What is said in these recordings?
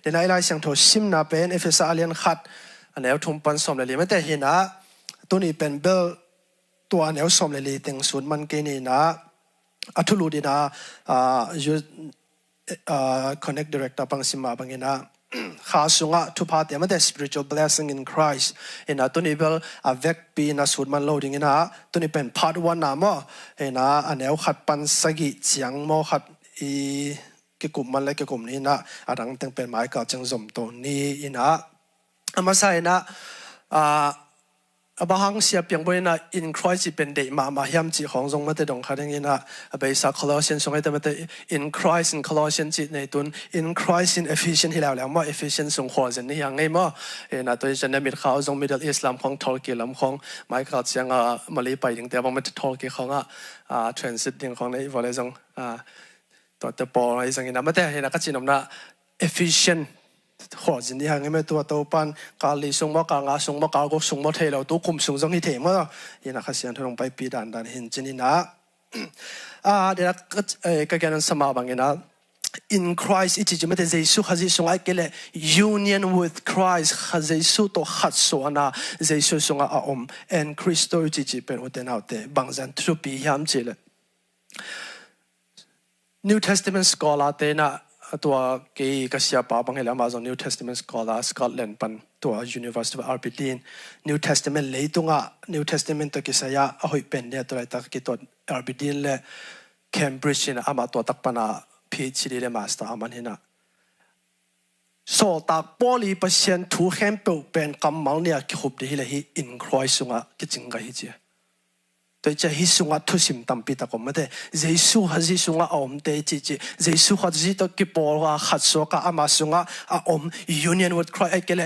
เดี๋ยวไล่เสียงโทซิมนาเป็นเอฟเฟซัสอาเลียนขัดอันนี้ทุ่มปันสมเลยไม่แต่เห็นนะตัวนี้เป็นเบลตัวอันนี้สมเลยถึงศูนย์มันเกนี่นะอัทุลูดีนะconnect director บางสิมาบางเงินะข้าสุงะทุพาเตมันแต่ spiritual blessing in Christ เห็นนะตัวนี้เบลเวกปีนะศูนย์มันโลดิ้งนะตัวนี้เป็น part 1นะมั้งเห็นนะอันนี้ขัดปันสกิเสียงมั้งขัดเกี่ยวกับมันเลยเกี่ยวกับนี้นะอันนั้นต้องเป็นหมายกับจังสมตัวนี้นะมาใส่นะบางเสียเพียงบ่อยนะ in Christ เป็นเดมาเฮียมจีของทรงมาแต่ดงขัดอย่างนี้นะไปสัก Colossians ทรงให้แต่มาแต่ in Christ in Colossians จีในตุน in Christ in Ephesians ที่แล้วมา Ephesians ทรงหัวเส้นนี้อย่างไงมั้งนะตัวฉันเนี่ยมีข่าวทรง Middle East ลำของตุรกีลำของหมายกับเสียงมาลีไปอย่างเดียวบางมันตุรกีของtransit อย่างของในวันนี้ทรงตัวเตปออะไรสักอย่างนะมาแต่เห็นนะก็จีนอมนะ Ephesiansหัวจินที่หางไม่ตัวตัวปันกาลีส่งมากางาส่งมากาก็ส่งมาเทเราตัวคุมส่งจังที่เทมั้งยันนักเสียงทุลงไปปีดันเห็นจินนี่นะเดี๋ยวก็แค่นั้นสมาบังเงินะ in Christ อีกทีไม่ได้เยซูข้าเยซูไอ้เกล้ union with Christ ข้าเยซูตัวขัดส่วนนะเยซูส่งอาอม and Christ อีกทีเป็นอุตเนเอาเตบางจันทรุปียามจิเล New Testament scholar เตนะตัวเกี่ยกับเสียป้าบางเหล่ามาจาก New Testament Scholar Scotland ปันตัว University of Aberdeen New Testament เลยตรงNew Testament ตัวกิจยาเอาให้เป็นเนี่ยตัวอะไรตักกิตัว Aberdeen และ Cambridge นะอามาตัวตักปันPhD และ Master อามันเห็นนะโซตักปอลีเปอร์เซ็นต์ถูกแฮมเปิลเป็นกำมังเนี่ยขุบดีเลยที่ in Christ สุงะกิจงกันฮิจิตัวจะฮิสุงะทุสิมตัมปิตะก็ไม่ได้เยซูฮัจิสุงะอมเตจิจิเยซูฮัจิตัวกิปอลขัดโซกะอามาสุงะอม union with Christ ไอ้เกล้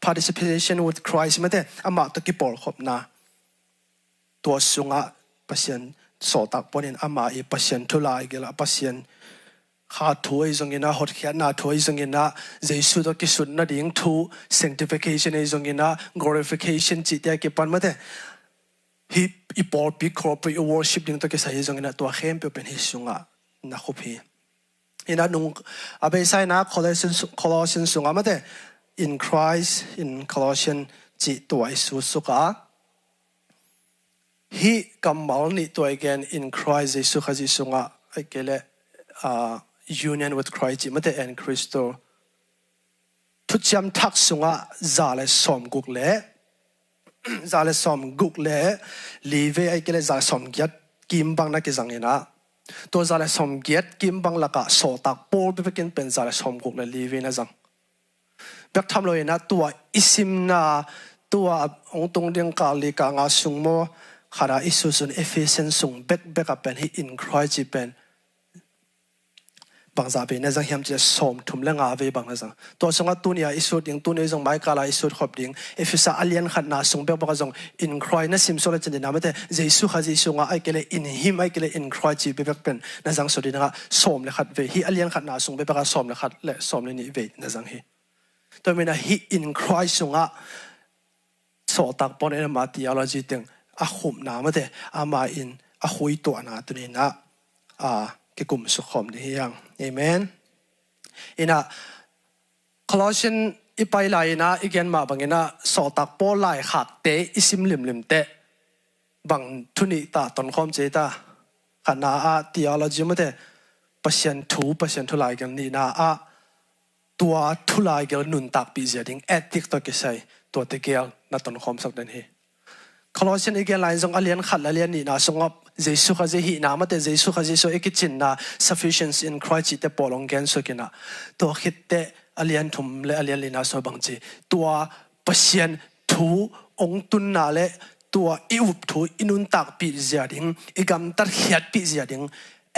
participation with Christ ไม่ได้อามาตัวกิปอลขบนะตัวสุงะเปอร์เซ็นต์โซตักปนินอามาอีเปอร์เซ็นต์ทุลายเกล้เปอร์เซ็นต์ข้าถวยตรงนี้นะหดเขียนนะถวยตรงนี้นะเยซูตัวกิสุนนะดิ่งทู sanctification ไอ้ตรงนี้นะ glorification จิตใจกิปันไม่ได้ฮิปปอลปีครอปวอร์ชิปดิ้งตัวเกษย์จงนะตัวเข้มเป็นฮิสุงะนะคุพีอินะนุ่งอาไปใส่นะColossiansสุงะมาเด in Christ in Colossians จิตตัวอิสุสุกะฮิกำมัลนี่ตัวเอง in Christ อิสุขจิสุงะไอ้เกล้union with Christ จิมาเด and Christo ทุกจำทักสุงะจาเลสอมกุกเล่จาเลสอมกุกเล่ลีเวไอเกลจาเลสอมเกียรกิมบังนักจังเงินะตัวจาเลสอมเกียรกิมบังละกะโซตักโปลไปเป็นเป็นจาเลสอมกุกเล่ลีเวนะจังเบิกทำเลยนะตัวอิสิมนาตัวองตรงเดียงกาลีกางาสุงโมขาราอิสุสุนเอฟเฟซันสุงเบกเป็นให้อินครอยจีเป็นบางสาเป็นนะจังเฮียมจะสมทุ่มเรื่องอาเวบางนะจังตัวสงฆ์ตัวนี้อิสุดยังตัวนี้จังไม่กาลาอิสุดขอบดิ้งเอฟเฟซัสอาเลียนขัดนาสงเบกบางจังอินครอยนั่นสิมโซเลจันเดนาไม่ได้เยซูขัดเยซูงาไอเกลอินฮิมไอเกลอินครอยจีเบกเป็นนะจังสุดนะสมเลยขัดเวฮีอาเลียนขัดนาสงเบกสมเลยขัดและสมเลยนี่เวนะจังฮีตัวมีนะฮีอินครอยสงะโสตักปนเอมาติอาลาจีติงอาขุมนาไม่ได้อามาอินอาหุยตัวนาตัวนี้นะเกี่ยวกับสุขมนี่ยังเอเมนอินะคลอชันอีไปไลนะอีกอย่างมาบางอย่างนะสอตักโปไลหักเตอิสิมลิมเตบางทุนิตาตอนคอมเจตาขณะทีอโลจีไม่ได้เปอร์เซ็นต์ทุลายกันนี่นะตัวทุลายกันนุนตักปีเสียดิ้งเอติกตัวเกษยตัวเตเกียลนัดตอนคอมสักเดือนฮีคลอชันอีกอย่างไลน์ส่งอาเลียนขัดอาเลียนนี่นะส่งอับเยซูข้าเจฮีนะมาแต่เยซูข้าเจซูเอกจินนะ sufficiency in Christ จิตเตปอลงแกนสุกินะตัวคิดเตอาเลียนทุ่มและอาเลียนลีนาโซบังจีตัวเปอร์เซ็นต์ทูองตุนนาเลตัวอิวทูอินุนตักปีเสียดิ้งอีกำตัดเหียดปีเสียดิ้ง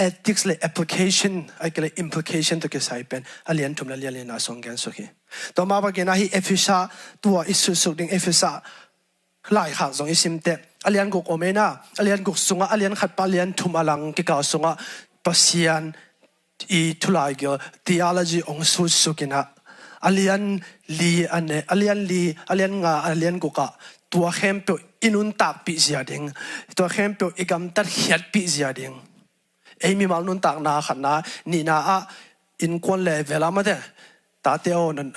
ethics และ application ไอ้ก็เลย implication ตัวเกษยเป็นอาเลียนทุ่มและอาเลียนลีนาโซแกนสุกิต่อมาบางอย่างนะที่เอฟิซาตัวอิสุสุดิ้งเอฟิซาหลายข่าวส่งอิสิมเตอาเลียนกุกโอเมนาอาเลียนกุกสุงอาเลียนขัดปาเลียนทุมอลังกิกาสุงปัสยานอีทุลายเกล theology องสุสุกินะอาเลียนลีอันเนอาเลียนลีอาเลียนงาอาเลียนกุกะตัวเข้มเปียวอินุนตักปีเสียดิงตัวเข้มเปียวอีกำตัดเหียดปีเสียดิงเอมีมาลุนตักนาขันนานี่นา in kwan le vela ma de ta teo nan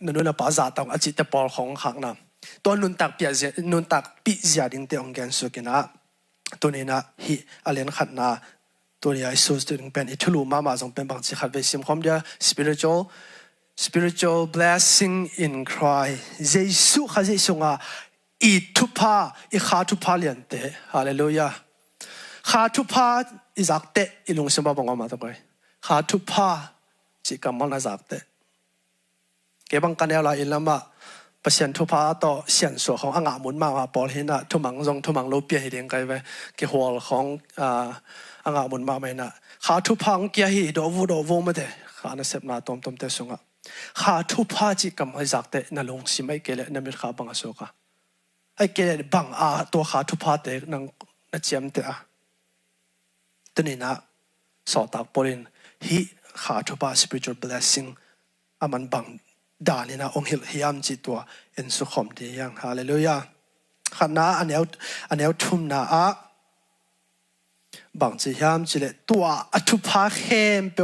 nanu na pa za tang achi te pol khong khak na to nun tak pia je nun tak pi zia ding te ong gen su kina to ni na hi alen khat na to ni ai so stu ding pen ithulu ma ma jong pen bang chi khat ve sim khom dia spiritual blessing in Christ Jesus kha Jesus nga I tupa I kha tupa lian te hallelujah kha tupa izak te ilung sima bang ma ta koi kha tupa chi kamal na zak te ke bang kan la ilama pasien tupa to sian so khong anga mun ma pol hina thumang jong thumang lo pia hi ding kai ve ke hol khong anga mun ma mai na kha thupang kia hi do vu ma de kha na sep na tom te sunga kha thupa chi kam hai zak te na long simai ke le na mir kha bang so ka ai ke bang a to kha thupa te nang na chiam te a tani na so tak porin hi kha thupa spiritual blessing aman bang dani na ong hil hiam chi to en su khom de yang hallelujah khana aneu thum na a bang chi hiam chi le tua athupa khem pe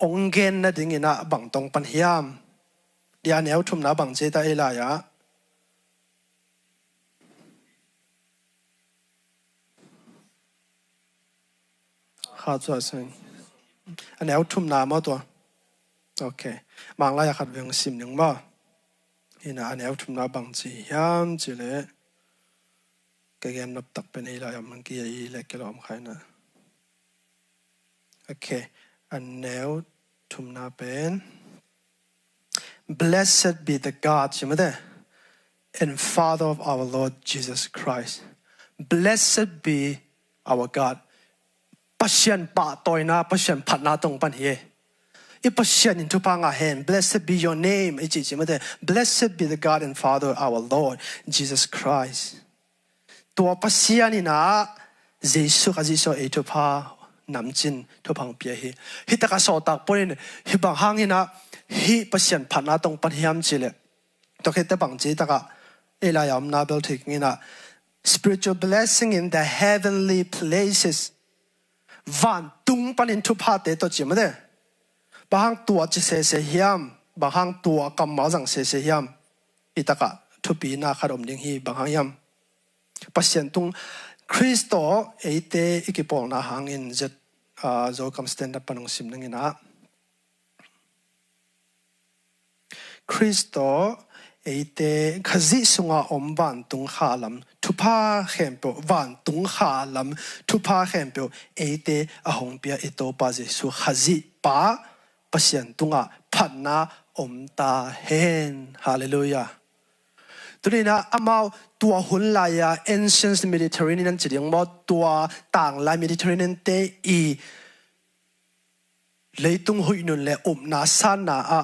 ong gen na ding ina bang tong pan hiam dia aneu thum na bang che ta ela ya kha chu sang aneu thum na ma to okay mang la ya khat veng sim ning ma ina aneu thum na bang chi hiam chi le ke gem nop tak pen ela ya man ki ai le ke lom khai na okay aneu thum na pen blessed be the God and Father of our Lord Jesus Christ. Blessed be our God. Passion pa toina passion phat na tong pan hi. I passion into pa nga hen. Blessed be your name. Blessed be the God and Father of our Lord Jesus Christ. Tua passion ina Jesus kajiso eto pa namjin to pang pia hi. Hitaka so tak poin hi bang hangina hi pasien phana tong pan hiam chile to khete bang chi taka elayam na bel thik ngina spiritual blessing in the heavenly places van tung pan in thu pha te to chimade bahang tua chi se hiam bahang tua kam ma jang se hiam itaka thu pi na kharom ding hi bahang yam pasien tung Christo eite ikipol na hangin jet zo kam stand up panong sim ngina Christo eite khazi sunga omban tung khalam thupa khempo van tung khalam thupa khempo eite ahong pia ito pa jesu khazi pa pasien tunga phanna omta hen hallelujah turina amau tua hunlaya ancient Mediterranean chiding mo tua tang la Mediterranean te I leitung huinun le na sana a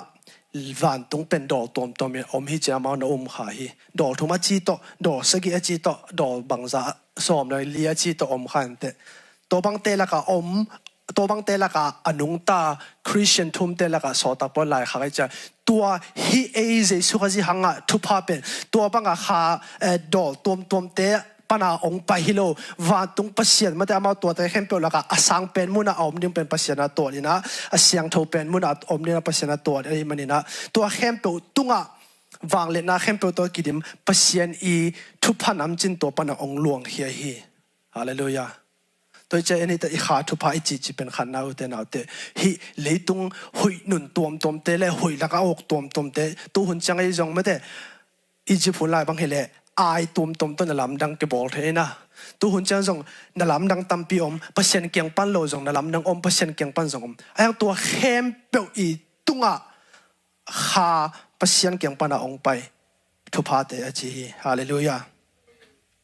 van tung pen do tom me hi chama na kha hi do thuma chi to do sagi a chi to do bangza som le lia chi to khan te to bang te la ka to bang te la ka anung ta Christian thum te la ka so ta pon lai kha cha tua hi e je su kha ji hanga thu pa pen tua banga kha do tom te pana ong pa hilo van tung pasien ma ta ma to te hem pe la ka asang pen muna om ning pen pasien na to lina asyang tho pen muna om ning pasien na to ai manina to hem pe tunga wang le na hem pe to kidim pasien I thu phanam chin to pana ong luang hi hi hallelujah tôi chơi anh ta khá thu phải chỉ bên khán nào thế hi lấy tung hui nun tuom thế lệ hui là cái ốc tuom thế tu hun chẳng ai giống mấy thế ý chí phun lại bằng hệ ai tuom tôi làm đăng cái ball thế na tu hun chẳng giống na làm đăng tam pi pasien kiang pan lo giống na làm đăng pasien kiang pan giống ai ang tua hem bèo I tung à khá pasien kiang pan ông bay thu phải thế chỉ hallelujah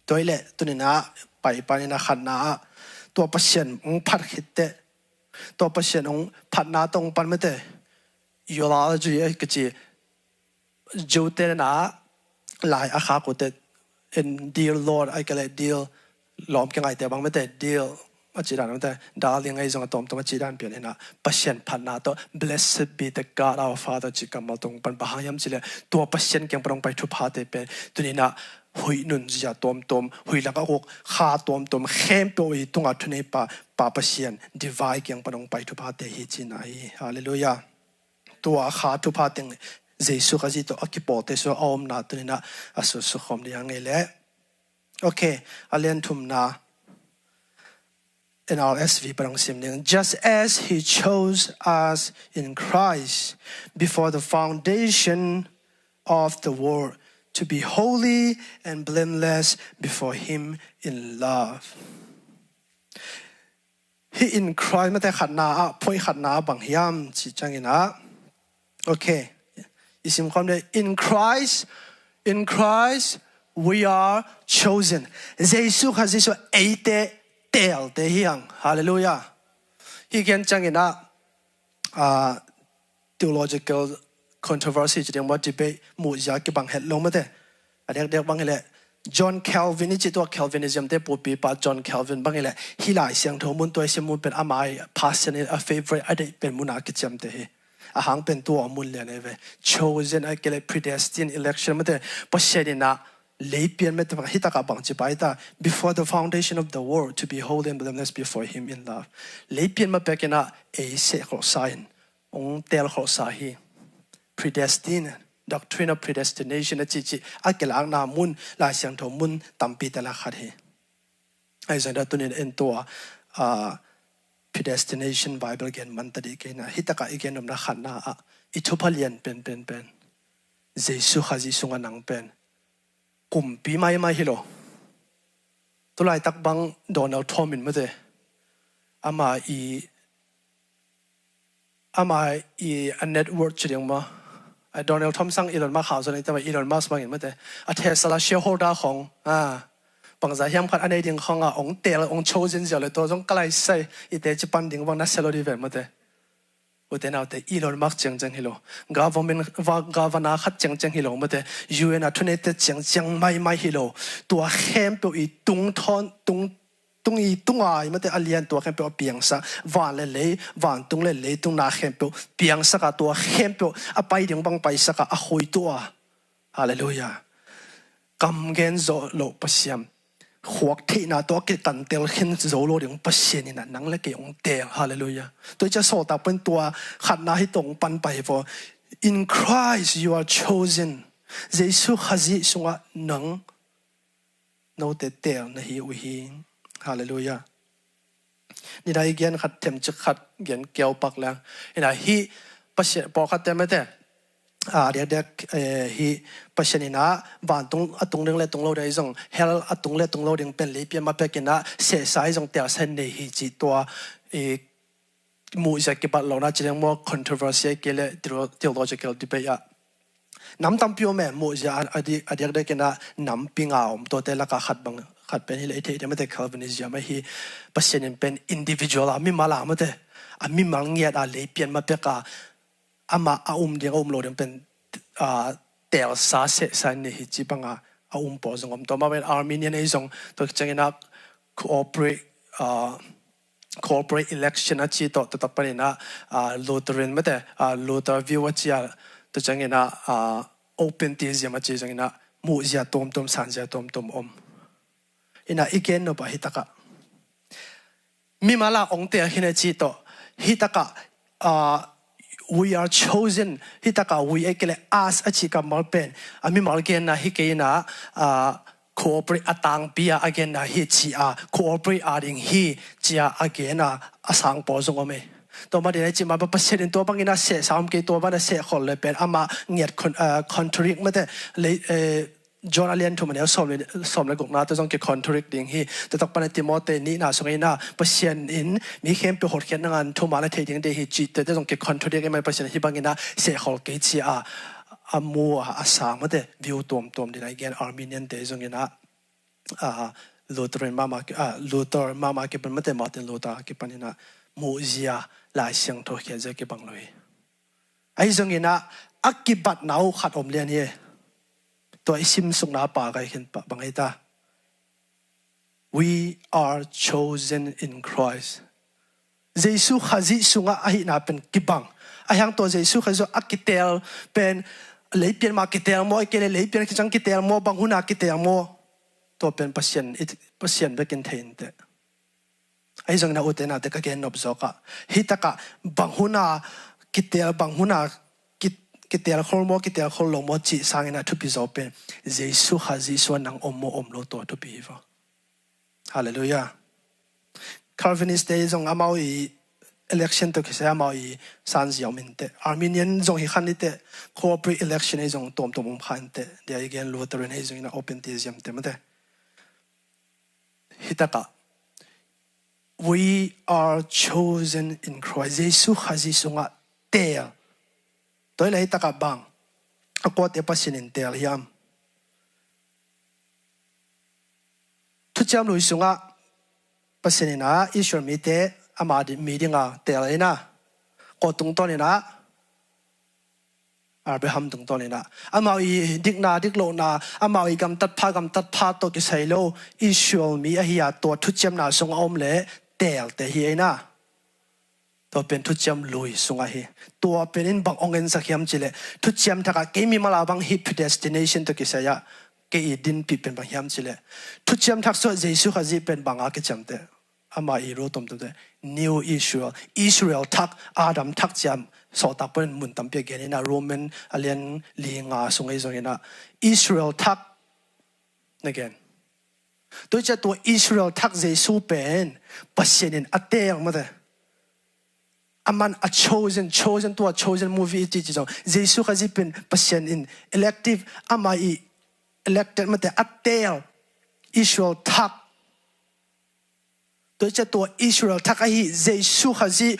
tôi lệ tôi nên na bay na khán naตัวปัศยนองพัดขิดเตตัวปัศยนองพัดนาตรงปันไม่เตอยู่ลาจุยก็จีจูเตนะหลายอาคากุเต in deal Lord ไอ้ก็เลย deal ล้อมกันไงแต่บางไม่เต deal อาจารย์ไม่เตดาลิงไอ้จงตอมตัวอาจารย์เปลี่ยนนะปัศยนพัดนาตัว blessed be the God our Father จิกรรมตรงปันบางยามจิเลตัวปัศยนเกี่ยงปรองไปทุพาเตเป็นตัวนี้นะ หุยนุนจะตอมหุยลักหกขาตอมเข้มเปอีตุงอัทุนปาปะเชียนดีไวเกียงปนงไปทุพาเตหิจินายฮาเลลูยาตัวขาทุพาเตงเจสุขจิตอคิปอเตสุออมนาตุนินะอสุสุขมเดียงเอเลโอเคอาเลนทุมนา NRSV ปรังสิมหนึ่ง just as he chose us in Christ before the foundation of the world to be holy and blameless before him in love he in Christ ไม่ได้ขัดนาพ่อยขัดนาบางยามจิจังอินะโอเคอีสิมความเด in Christ we are chosen เยซูคริสต์เอเตเตลเตียงฮาเลลูยาฮีเกนจังอินะtheological controversy จะเรียกว่า debate มู่ยากิบังเห็ดลงมาเด้อเด็กบางเห็ดจอห์นแคลวินนี่จิตตัวแคลวินิซึมเด้ปูปีป้าจอห์นแคลวินบางเห็ดฮิลายเสียงทมุนตัวเสียงมุนเป็นอามาpassionate a favorite อะไรเป็นมุนากิจำเด้อาหางเป็นตัวมุนเลยนะเว้ย chosen ไอ้เกล predestined election มาเด้อปัจเจกนะเลยเปลี่ยนไม่ต้องฮิตากับบังจิบายตา before the foundation of the world to be holy and blameless before him in love เลยเปลี่ยนมาเป็นกันนะเอเสกขอ sign องเตลขอสาฮีpredestined doctrine of predestination นะจิอาเกลางนามุนลายเสียงทมุนตัมปีแต่ละขัดเฮไอ้สันดาตุนินเอ็นตัวpredestination Bible เกนมันตัดอีกนะฮิตากะอีกนมนะขันนาอิทุพเลียนเป็นเยซูขจิสุงานังเป็นกุมปีไม่ฮิโลตัวลายตักบังโดนัลด์ทอมินมาเดอามาอันเน็ตเวิร์ดเรียงมาโดนัลด์ทอมสังอีลอนมาข่าวส่วนนี้แต่ว่าอีลอนมัสก์บางอย่างมาเดเทสลาเชียร์โฮลดาของบางสายยามขัดอันนี้ดิ่งขององเตลองโชว์จินเสียเลยตัวจงใกล้ใส่อีเตจิปันดิ่งบางนักเซลล์ดีเวมาเดอุตนาเตอีลอนมัสก์จังฮิโลกาฟเมนกาฟนาขัดจังฮิโลมาเดยูเอ็นทุนเนตจังไม่ฮิโลตัวเข้มเปอีตุงทอนตุงอีตุงมาเดอเลียนตัวเข้มเปอเปียงสักวันเลยวันตุงเลยตุงนาเข้มเปอเปียงสักตัวเข้มเปอไปดิ่งบางไปสักหุยตัวฮาเลลูยากำเงินโจโลปัสยามขวกที่น่าตัวกิตันเตลขึ้นโจโลเดียงปัสยานี่นะนังเล็กองเตลฮาเลลูยาตัวจะโสดแต่เป็นตัวขัดนาให้ตรงปันไปพอ in Christ you are chosen เยซูขจิสงะนังโนเตเตลนะฮิอุฮิฮาเลลูยานี่ได้เกียนขัดเต็มจะขัดเกียนเกี่ยวปักแล้วนี่ได้ฮิปัสยาพอขัดเต็มไม่ได้เด็กฮีปัจจุบันนะวันตรงเรื่องเล่ตรงโลได้ส่งเฮลตรงเล่ตรงโลยังเป็นเลยเปียมาเป็นกันนะเสียสายส่งเตียเส้นในฮีจีตัวมูจะเก็บบัตรเรานะจะเรียกว่า controversy เกี่ยวกับ theological debate น้ำตั้มพิโอแม่มูจะอดีตเด็กกันนะน้ำปิงเอาตัวเตละก็ขัดบังขัดเป็นฮีเลยที่ไม่ได้ Calvinism ไม่ฮีปัจจุบันเป็น individual มีมาละไม่ได้มีมังเงียดเลยเปลี่ยนมาเป็นกันอามาเดียงโลเดียงเป็นเตลซาเซสันนี่ฮิจิบังปอจงตัวมาเป็นอาร์เมเนียนไอ้จงตัวจังนัก corporate election นะจีตัวตัดไปนะลูเทอรันไม่ได้ลูเทอร์วิวจีตัวจังนักopen theism มาจีจังนักมูจีตอมสันจีตอมอินะอีกแนวไปฮิตากะมีมาละองเตียหินจีตัวฮิตากะwe are chosen ฮิตากา we เอกเล us อชิกามาเป็นมีมาเกนนะฮิเกนะcooperate ตังปีอาเกนนะฮิจีcooperate ดิงฮิจีอาเกนะสังปอจงอเมตัวมาเดี๋ยวจีมาเป็นเศษตัวบางอย่างเศษสามเกตัวบางอย่างเศษคนเลยเป็นมาเงียดcontradict ไม่ได้เลยจอห์นเลียนทุกมันเนี่ยสอบเลยกงนาตัวต้องเกี่ยว contradict ดิ่งฮีแต่ต้องเป็นติโมเตนี่นะส่งให้นะเปอร์เซ็นต์อินมีเข้มไปหดแค่งานทุกมันเลยเทียงเดียฮีจีแต่ต้องเกี่ยว contradict กันไหมเปอร์เซ็นต์ที่บางอย่างนะเสียคนเกี่ยจีมัวสามมาเดวิวตัวดีนะแกนอาร์เมเนียนเดย์ส่งให้นะลูเทอร์มาเก็บเป็นมาเดมาร์ตินลูเทอร์เก็บเป็นนะมูจิอาลายเสียงทุกอย่างจะเก็บบังเลยไอ้ส่งให้นะอักกิบัดหนาวขัดอมเลียนเนี่ยตัวอิสิมสุงนาปากไอ้เห็นปะบางไอ้ตา we are chosen in Christ เยซูขจิสุงะไอ้น่าเป็นกิบังไอ้ยังตัวเยซูขจิอักกิเตลเป็น lấy tiền mà cái tiền mua cái lấy tiền cái chẳng cái tiền mua bằng huna cái tiền mua tôi bên pasien về kinh thiên thế ai rằng na ute na te ka gen nop zoka hitaka bằng huna cái tiền bằng huna cái tiền khol mo cái tiền khol lo mo chi sang na thu pi zo pen Jesus ha Jesus nang om lo to pi va hallelujah Calvinist day zong amao i election to kisa amao i san xiao min te Armenian zong hi khan te corporate election ai zong tom khan te dia again Lutheran ai zong na open theism te mate hitaka we are chosen in Christ Jesus hazi sunga te toi lai taka bang akwa te pasinin tel hiam thu cham lui sunga pasinina Israel mi te amadi meetinga tel ina ko tung tonina Abraham tung tonina amai dik lo na amai gam tat pha to ki sailo Israel mi a hiya to thu cham na sunga om le tel te hi ina to pen thu cham lui sunga hi to pen in bang ongen sakhiam chile thu cham thaka ke mi mala bang hi predestination to kisaya ke idin pi pen bang hiam chile thu cham thak so jesu khaji pen banga ke chamte ama I ro tom to new Israel thak Adam thak cham so ta pen mun tam pe gen na Roman alien linga sungai zongena Israel thak again tôi cho tôi Israel thắc Giêsu pen pasienin ateng mà thế, aman a chosen tua chosen movie chỉ trong Giêsu cái gì pen pasienin elective amai elected mà thế ateng Israel thắc tôi cho tôi Israel thắc cái Giêsu cái gì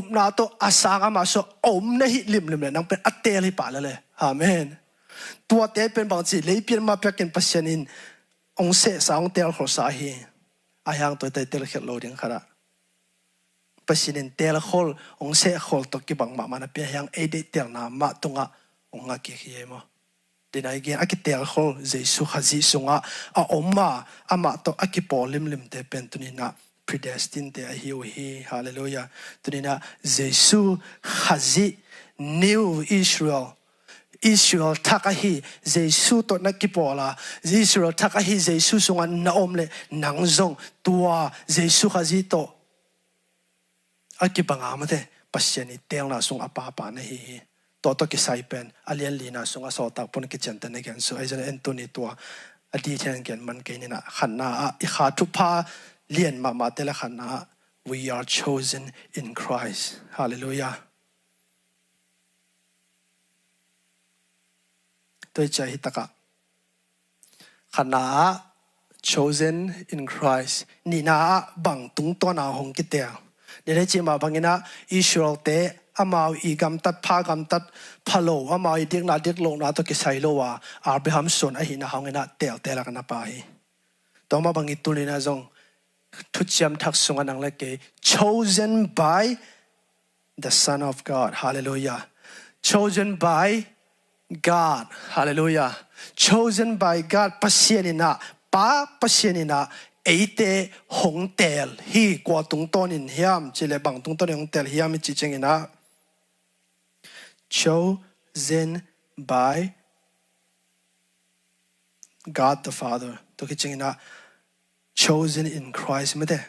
na to asang mà so na lim này nang pen ateng hi pa le amen tua te pen bang chỉ lấy pen mà pekin pasienin ông sẽ sang tel khổ sa hi ai hang tôi tel khel lo ding khara pasinin tel khol ông sẽ khol to ki bang ma mana pe hang e de tel na ma tunga ông nga ki hi mo din ai gen aki tel khol Jesu khazi sunga a omma ama to aki polim te pentunina predestined te hi hallelujah tunina Jesu khazi new Israel thakahi Jesu to nakipola Israel thakahi Jesu sunga naomle nangzong tua Jesu khazi to akibanga mate pasiani telna sung apa na hi to ki saipen alien lina sunga so tak pon ki chanta ne gen so aijan Anthony tua adi chen gen man ke ni na khanna I kha thu pha lien ma te la khanna we are chosen in Christ hallelujah tôi chạy taka khana chosen in Christ nina bang tung to na hong kitel để chỉ mà bangina Israel te amao igam tat phalo amao dik lo na to ki sailo wa Abraham son a hina hangena tel la kana pa hi to ma bangi tulina jong thuchiam thak sunga nang le ke chosen by the Son of God hallelujah chosen by God, hallelujah. Chosen by God, pasienina, eite hong tel, hi kwa tung tonin hiam, chile bang tung tonin hong tel hiam chichengina. Chosen by God the Father, to kichengina, chosen in Christ, mete,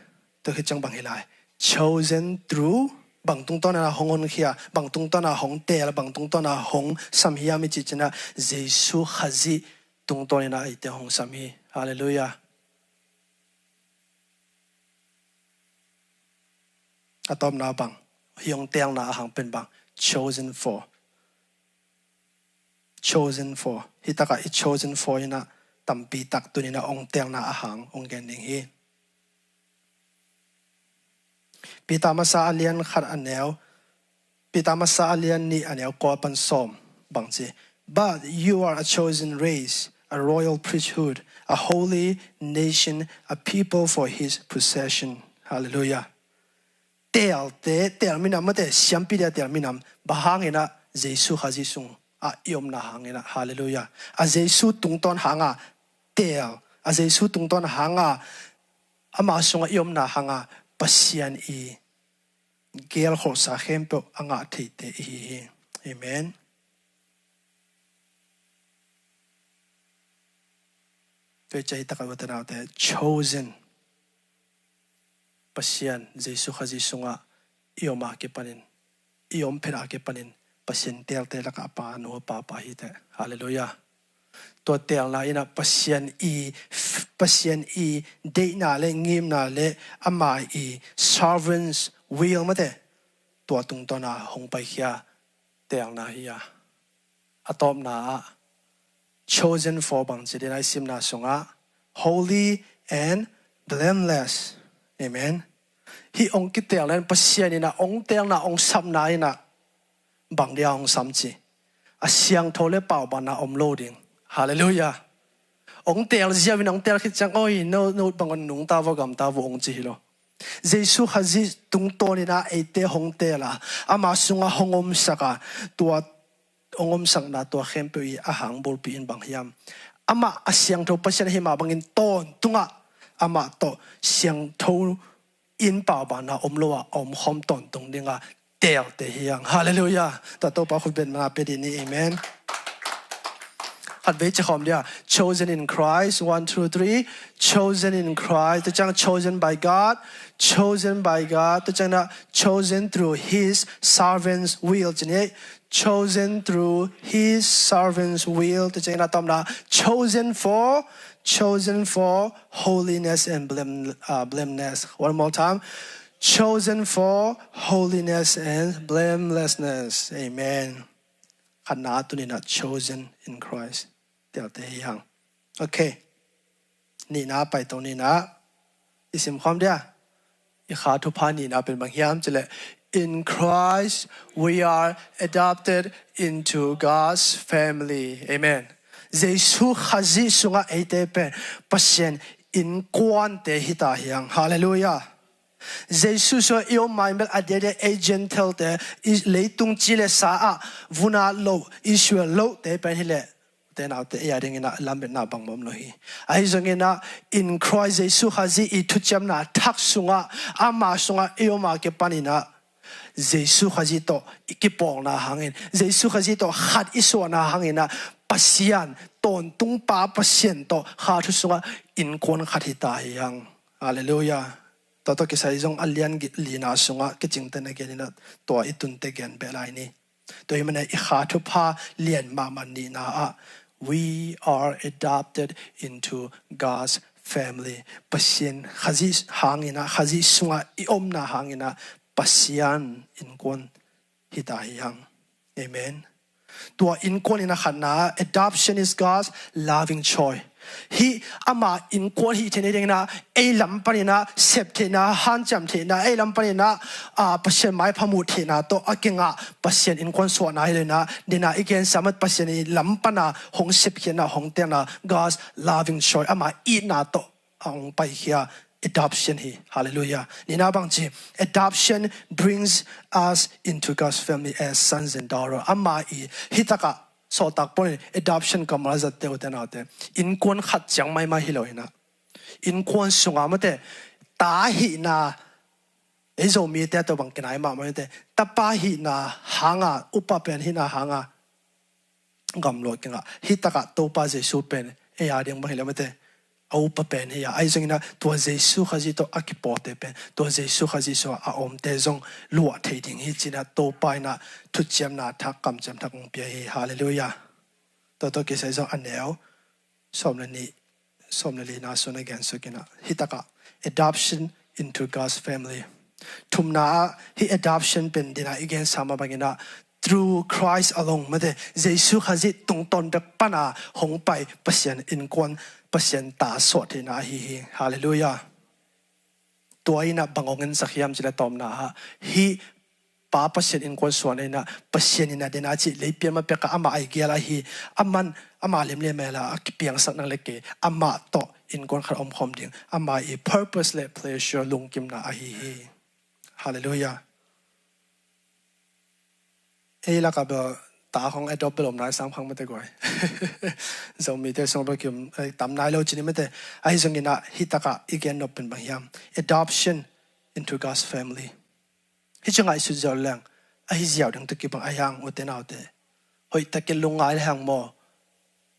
to kicheng bang hilai, chosen through bang tung to na hong on khia bang tung to na hong tel bang tung to na hong sam hiya mi chichina Jesu khazi tung to na ite hong sam hi hallelujah atom na bang hiong tel na hang pen bang chosen for hitaka I chosen for ina tampi tak tu ni na ong tel na hang ong gen ding hi Pitamasa alian khar anel Pitamasa alian ni anel ko pan som bangchi but you are a chosen race a royal priesthood a holy nation a people for his possession hallelujah tel minam mate siampi tel minam bahangena Jesu khazi sung a yom na hangena hallelujah a Jesu tungton hanga tel a Jesu tungton hanga ama sunga yom na hanga pasian I gel ho sa hempo anga theite I amen ใจตะกันวัฒนาแต่ chosen ปัศยันเยซูขจิสุงะอิอมาเก็ปนินอิอมเพราเก็ปนินปัศยันเตลเตลักปาโนปาปาฮิตฮาเลลูยาตัวเตลนาอินะปัศยันอีเดนาเลงิมนาเลอามาอี servants will มาเตตัวตุงตัวนาหงไปเขียเตลนาฮิยาอะตอมนา chosen for บางจิตในสิมนาสุงะ holy and blameless amen ฮีองกิเตลนั้นปัศยันนี่นะองเตลนาองสัมนาอินะบางเดียองสัมจีอาเสียงโทเลเป่าบานาอมโลดิงฮาเลลูยาองเตลเสียวินองเตลคิดจังโอ้ยโนบางคนนุ่งตาวกำตาวองจีโลเยซูฮัจิตุงโตนี่นะเอเตหงเตละอามาสุงะหงอมสักะตัวองอมสักนาตัวเข้มไปอาหางบอลปีนบางยามอามาอาเสียงโทปัศยันหิมาบางอินต้นตุงะอามาโตเสียงโทอินเป่าบานาอมโลวะอมหอมต้นตรงนี้ngaเตลเตฮียงฮาเลลูยาตัวโตปะคุณเป็นมาเป็นดีนี่เอเมนขัดเวชคอมเดีย chosen in Christ 1 2 3 chosen in Christ ตัวจัง chosen by God ตัวจังนะ chosen through His servant's will จังนี้ chosen through His servant's will ตัวจังนะตอมนะ chosen for holiness and blameless one more time chosen for holiness and blamelessness amen ขนาดตัวนี้นะ chosen in Christ เดี๋ยวเตียงโอเคนี่นะไปตรงนี้นะอีสิมความเดียอีขาทุพานี่นะเป็นบางอย่างจะเลย in Christ we are adopted into God's family amen เยซูขจิสุงะเอเตเป็นปัศยันอินกวนเตหิตาหิยังฮาเลลูยาเยซู说有买没阿爹的 agent 的雷东基的啥啊无那路伊说路得变起来แต่นาแต่ยาเรื่องนั้นลำเป็นนาบังมอมโลหิไอ้ส่วนนี้นะ in Christ เยซูฮัจิอิทุจำนาทักสุงะอามาสุงะเอวมาเก็บปานินะเยซูฮัจิโตอิกิปองนาหังเงินเยซูฮัจิโตขัดอิสวนาหังเงินนะปัศยันตนตุงป้าปัศยันโตขาทุสุงะอินควนขัดหิตายังฮาเลลูยาตัวกิจสายงอัลยันกิลีนาสุงะกิจิงเตนเกนินะตัวอิตุนเตเกนเบลายนี่ตัวมันอิขาทุพาเลียนมามันนีนา we are adopted into God's family ปัศยันขจิหางินะขจิสุงะอิอมนาหางินะปัศยันอินควนหิตายังเอเมนตัวอินควนอินะขันนา adoption is God's loving choiceฮีอามาอินกวนฮีเทนเองนะไอ้ลำปนินะเสพเทนะฮันจำเทนะไอ้ลำปนินะปัศยันไม้พมุเทนะตัวอากิงะปัศยันอินกวนสวนอะไรเลยนะเดน่าอีกอย่างสามารถปัศยันลำปนะหงเสพเขียนะหงเตียนะ God's loving choice อามาอีนะตัวหงไปเขีย adoption ฮี hallelujah นี่นะบางที adoption brings us into God's family as sons and daughters อามาอีฮิตากะสอตักปน adoption ก็มาจากเดียวแต่นาเตอินควนขัดจังไม่มาฮิโลยนะอินควนสุงามาเตตาหินาเอโซมีแต่ตัวบังกินไหนมาไม่เตตาปาหินาหางาอุปเป็นหินาหางากำลดกันละฮิตากะตัวปาเจสุเป็นเอียเดียงมาฮิโลไม่เตเอาอุปเป็นเฮียไอ้สิ่งนั้นตัวเจสุขจิตตัวอักปอเตเป็นตัวเจสุขจิตว่าอมเตจงลัวเทียงฮิจินะตัวไปนะทุจจำนาทักกำจำทักองเปียฮาเลลูยาตัวกิจสายอันเดียวสมเลนีนาสุนัยกันสุกินะฮิตากะ adoption into God's family ทุมนาฮิ adoption เป็นดินาอีกอย่างสามบังกินะ through Christ alone มาเดเยซูขจิตตรงตนเด็กปนาหงไปปัศยันอินกวนปัศยันตาสวดที่นาฮีฮาเลลูยาตัวอินะบังองเงินสักยามจิเลตอมนาฮีป้าปัศยันอินกวนสวดนี่นะปัศยันนี่นะเดนาจิเลยเปียมาเปกะอามาไอเกียละฮีอามันอามาเลี้ยมละกิเปียงสักนังเล็กอามาโตอินกวนขัดอมคอมดิ่งอามาอี purpose และ pleasure ลุงกิมนาฮีฮาเลลูยาเอ้ละกับตาของไอ้ดอกเปลอมนายสังพังไม่ได้ก่อยจะมีแต่ส่งไปกิมตำนายเราจีนี่ไม่ได้ไอ้ส่งกินนะฮิตากะอีกอย่างนเป็นบางอย่าง adoption into God's family ฮิจังไงสุดยอดแรงไอ้เจ้าดังตะกี้บางไอ้ยังอุตเนเอาเตะเฮ้ยตะกี้ลงไงแรงโม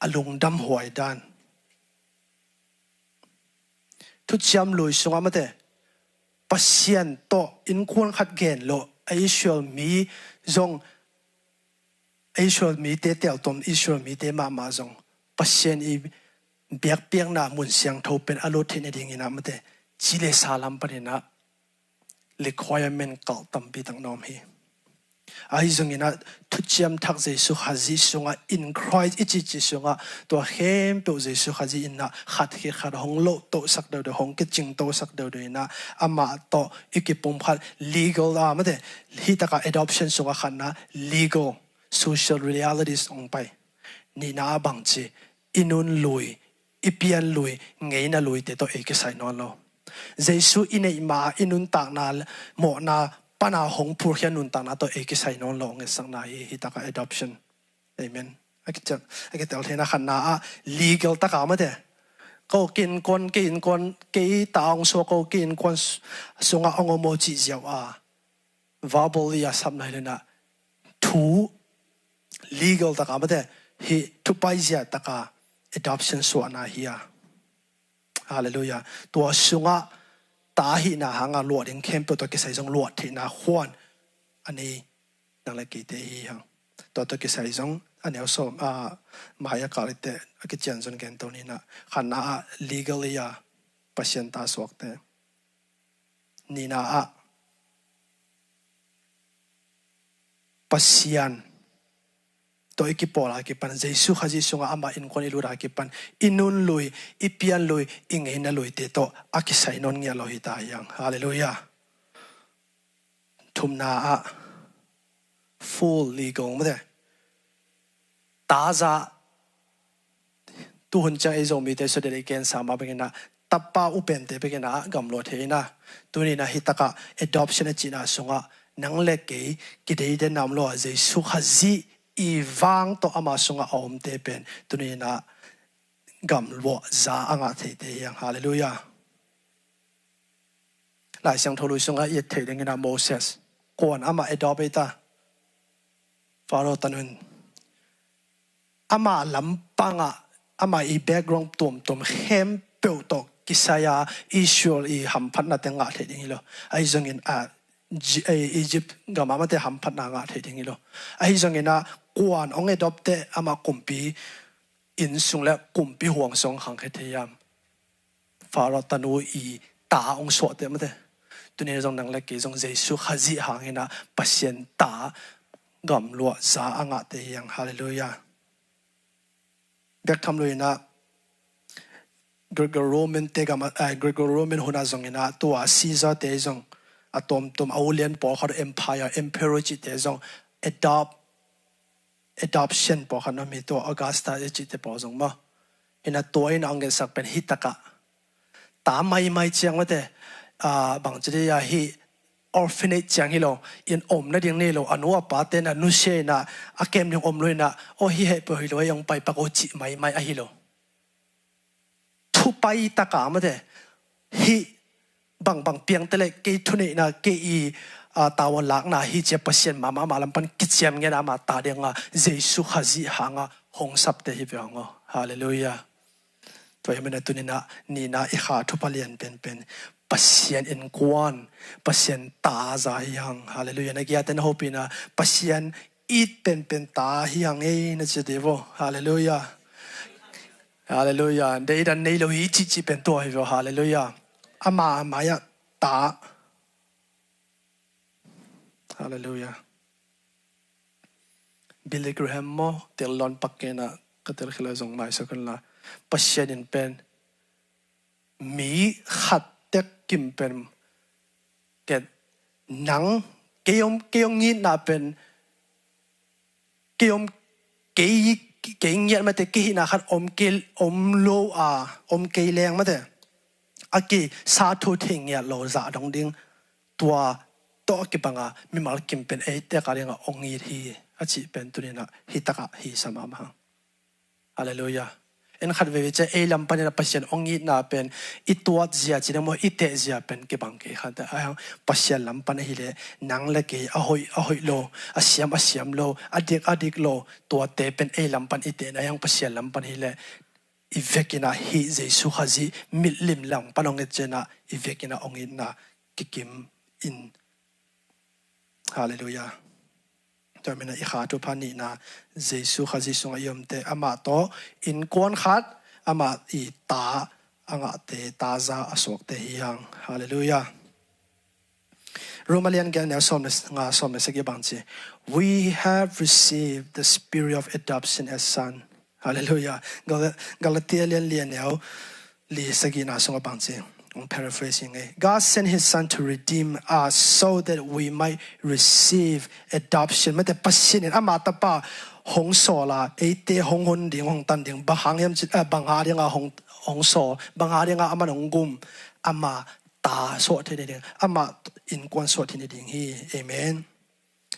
อลุงดำหวยด้าน thu chiam lùi sung ama te pasien to in khuôn khát gen lo Israel mi zong Israel mi te tel tom Israel mi te ma zong pasien i biak piang na mun siang thau pen alo thine ding ina ama te chile salam panina requirement kal tampi tang nom hi ai zong ina thu chiam thak Jesu haji sunga in Christ ichi sunga to hem to Jesu haji inna khat khi khat hong lo to sak do hong ke ching to sak do ina ama to ikipum phat legal ma de hi taka adoption sunga khanna legal social realities ong pai ni na bang chi inun lui ipian lui ngei na lui te to ek sai non lo Jesu inei ma inun tak na mo na pana hong pur hian nun ta na to ek sai non lo nge sang na hi taka adoption amen akitel thena khanna a legal taka ma de ko kin kon ke taong so ko kin kon sunga ongomo chi jiao a verbal ya sam nai lena thu legal taka ma de hi thu pai zia taka adoption so na hi hallelujah to sunga ta hi na hanga lo ding khem to ke sai jong lo thi na khwan ani nang la ki te hi hang to ke sai jong ani so maya ka te ke chen jon gen to ni na khana legally ya pasien ta sok te ni na pasien to ikipola ki pan Jesu khaji sunga ama in koni lura ki pan inun lui ipian lui ingena lui te to akisai non ngia lo hi ta yang hallelujah thumna full legal made ta za tu hun cha ezo mi te so de ken sama begena tappa upen te begena gam lo theina tuni na hitaka adoption china sunga nang le ke kidei de nam lo Jesu khaji Ivang to ama sunga om te pen tunina gam lo za anga the te yang hallelujah lai sang tholu sunga ye the ding na Moses kon ama adopeta faro tanun ama lampanga ama I background tom hem pe to kisaya Israel I hamphat na tenga the ding lo ai jong in Egypt gamama te hamphat na nga the ding lo ai jong ina quan ông adopte ama kumpi in sung le kumpi huang song hang khe theyam faro tanu I ta ong so te mate tuni jong nang le ke jong Jesu khaji hangina pasien ta gam lo za anga te yang hallelujah bek tham loina Greco-Roman te gam Greco-Roman huna jong ina to Caesar te jong atom tom aulian po khar empire emperor chi te jong adoption po khana mi to Augusta chi te po jong ma ina to in angen sak pen hitaka ta mai chiang mate bang chiri ya hi orphanage chiang hi lo in om na ding ne lo anua pa te na nu she na akem ding om loina o hi he po hi lo yang pai pa ko chi mai a hi lo thu pai ta ka mate hi bang piang te le ke thune na ke I tawon lak na hi che pasien mama malam pan kichiam nge na ma ta denga Jesu khaji hanga hong sap te hi beango hallelujah to yemena tunina ni na I kha thu palian pen pasien in kwan pasien ta za yang hallelujah na gya ten hopina pasien it pen ta hiang e na che devo hallelujah hallelujah dei dan nei lo hi chi pen to hi hallelujah ama maya ta hallelujah Billy Graham mo telon pakena katel khila jong mai sakon la pasien in pen mi khat tek kim pen ke nang keom ngi na pen keom ke ngi ma te ki na khat om lo om ke leng ma te aki sa thu thing ya lo za dong ding tua to ki banga mi mal kim pen e te ka renga ongi hi achi pen tunina hitaka hi samama hallelujah en khat ve che e lam pan na pasien ongi na pen ituat zia chi mo ite zia pen ke bang ke khata a pasien lam pan hi le nang le ke ahoi lo asiam lo adik lo to te pen e lam pan ite na yang pasien lam pan hi le ivekina hi Jesu khazi milim lang panong etchena ivekina ongin na kikim in hallelujah termina ikha tu phani na Jesu khazi sunga yomte ama to in kon khat ama I ta anga te ta za asok te hiyang hallelujah Romalian gan na somnes nga somnes agi bangchi we have received the spirit of adoption as son hallelujah Galatian lian now li sagi na songa bangchi I'm paraphrasing God sent his son to redeem us so that we might receive adoption mate pasin amata pa hong so la ate hong hon ding hong tan ding bahang yam bang ha ding hong so bang ha ding ama nong gum ama ta so the ding ama in kwan so the ding hi amen